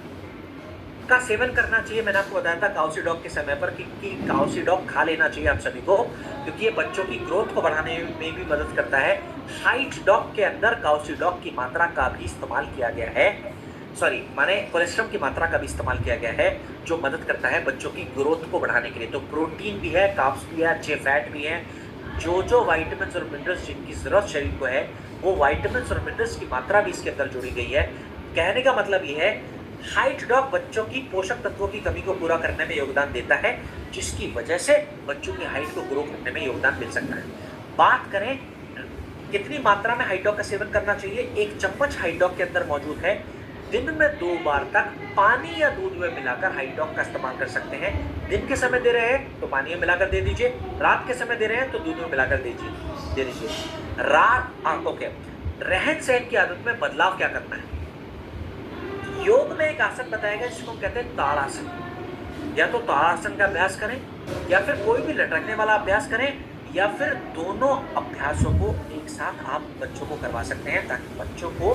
का सेवन करना चाहिए। मैंने आपको बताया था काउसीडॉक के समय पर कि काउसीडॉक खा लेना चाहिए आप सभी को, क्योंकि ये बच्चों की ग्रोथ को बढ़ाने में भी मदद करता है। हाइट डॉक के अंदर काउसीडॉक की मात्रा का भी इस्तेमाल किया गया है, कोलेस्ट्रम की मात्रा का भी इस्तेमाल किया गया है, जो मदद करता है बच्चों की ग्रोथ को बढ़ाने के लिए। तो प्रोटीन भी है, कार्ब्स भी है, अच्छे फैट भी है, जो वाइटामिन और मिनरल्स जिनकी जरूरत शरीर को है, वो वाइटामिन और मिनरल्स की मात्रा भी इसके अंदर जुड़ी गई है। कहने का मतलब ये है, हाइट डॉग बच्चों की पोषक तत्वों की कमी को पूरा करने में योगदान देता है, जिसकी वजह से बच्चों की हाइट को ग्रो करने में योगदान मिल सकता है। बात करें कितनी मात्रा में हाइट डॉग का सेवन करना चाहिए, 1 चम्मच हाइट डॉग के अंदर मौजूद है। दिन में 2 बार तक पानी या दूध में मिलाकर हाइट डॉग का इस्तेमाल कर सकते हैं। दिन के समय दे रहे हैं तो पानी में मिलाकर दे दीजिए, रात के समय दे रहे हैं तो दूध में मिलाकर दे दीजिए। ओके, रहन सहन की आदत में बदलाव क्या करना है? योग में एक आसन बताया गया जिसको हम कहते हैं ताड़ासन। या तो ताड़ासन का अभ्यास करें, या फिर कोई भी लटकने वाला अभ्यास करें, या फिर दोनों अभ्यासों को एक साथ आप बच्चों को करवा सकते हैं, ताकि बच्चों को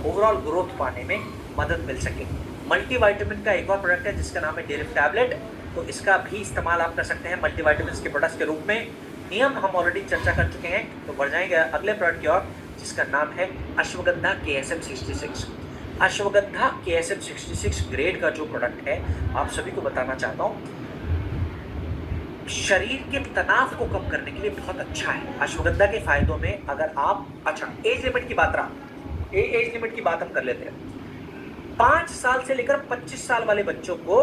ओवरऑल ग्रोथ पाने में मदद मिल सके। मल्टीविटामिन का एक और प्रोडक्ट है जिसका नाम है डेरिफ टैबलेट, तो इसका भी इस्तेमाल आप कर सकते हैं मल्टीविटामिन के प्रोडक्ट्स के रूप में। नियम हम ऑलरेडी चर्चा कर चुके हैं, तो बढ़ जाएंगे अगले प्रोडक्ट की ओर, जिसका नाम है ashwagandha KSM 66। Ashwagandha KSM 66 grade का जो प्रोडक्ट है, आप सभी को बताना चाहता हूँ, शरीर के तनाव को कम करने के लिए बहुत अच्छा है। अश्वगंधा के फायदों में अगर आप, अच्छा एज लिमिट की बात हम कर लेते हैं। 5 साल से लेकर 25 साल वाले बच्चों को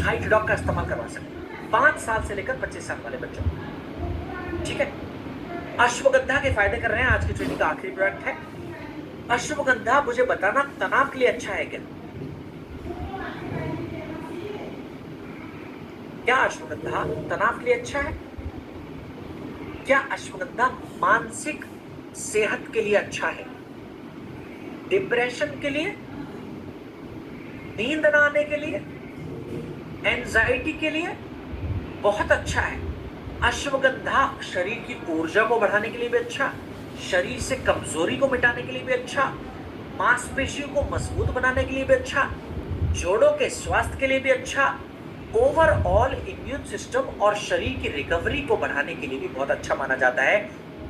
हाइट डॉग का इस्तेमाल करवा सकते हैं। 5 साल से लेकर 25 साल वाले बच्चों को, ठीक है। अश्वगंधा के फायदे कर रहे हैं, आज की ट्रेनिंग का आखिरी प्रोडक्ट है। अश्वगंधा मुझे बताना तनाव के लिए अच्छा है क्या? क्या अश्वगंधा तनाव के लिए अच्छा है? क्या अश्वगंधा मानसिक सेहत के लिए अच्छा है? डिप्रेशन के लिए, नींद न आने के लिए, एंजाइटी के लिए बहुत अच्छा है। अश्वगंधा शरीर की ऊर्जा को बढ़ाने के लिए भी अच्छा, शरीर से कमजोरी को मिटाने के लिए भी अच्छा, मांसपेशियों को मजबूत बनाने के लिए भी अच्छा, जोड़ों के स्वास्थ्य के लिए भी अच्छा, ओवरऑल इम्यून सिस्टम और शरीर की रिकवरी को बढ़ाने के लिए भी बहुत अच्छा माना जाता है।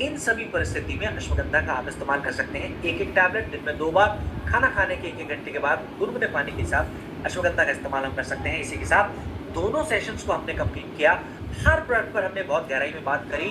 इन सभी परिस्थिति में अश्वगंधा का आप इस्तेमाल कर सकते हैं। 1-1 टैबलेट दिन में 2 बार, खाना खाने के 1-1 घंटे के बाद गुनगुने पानी के साथ अश्वगंधा का इस्तेमाल हम कर सकते हैं। इसी के साथ दोनों सेशंस को हमने कंप्लीट किया। हर प्रोडक्ट पर हमने बहुत गहराई में बात करी।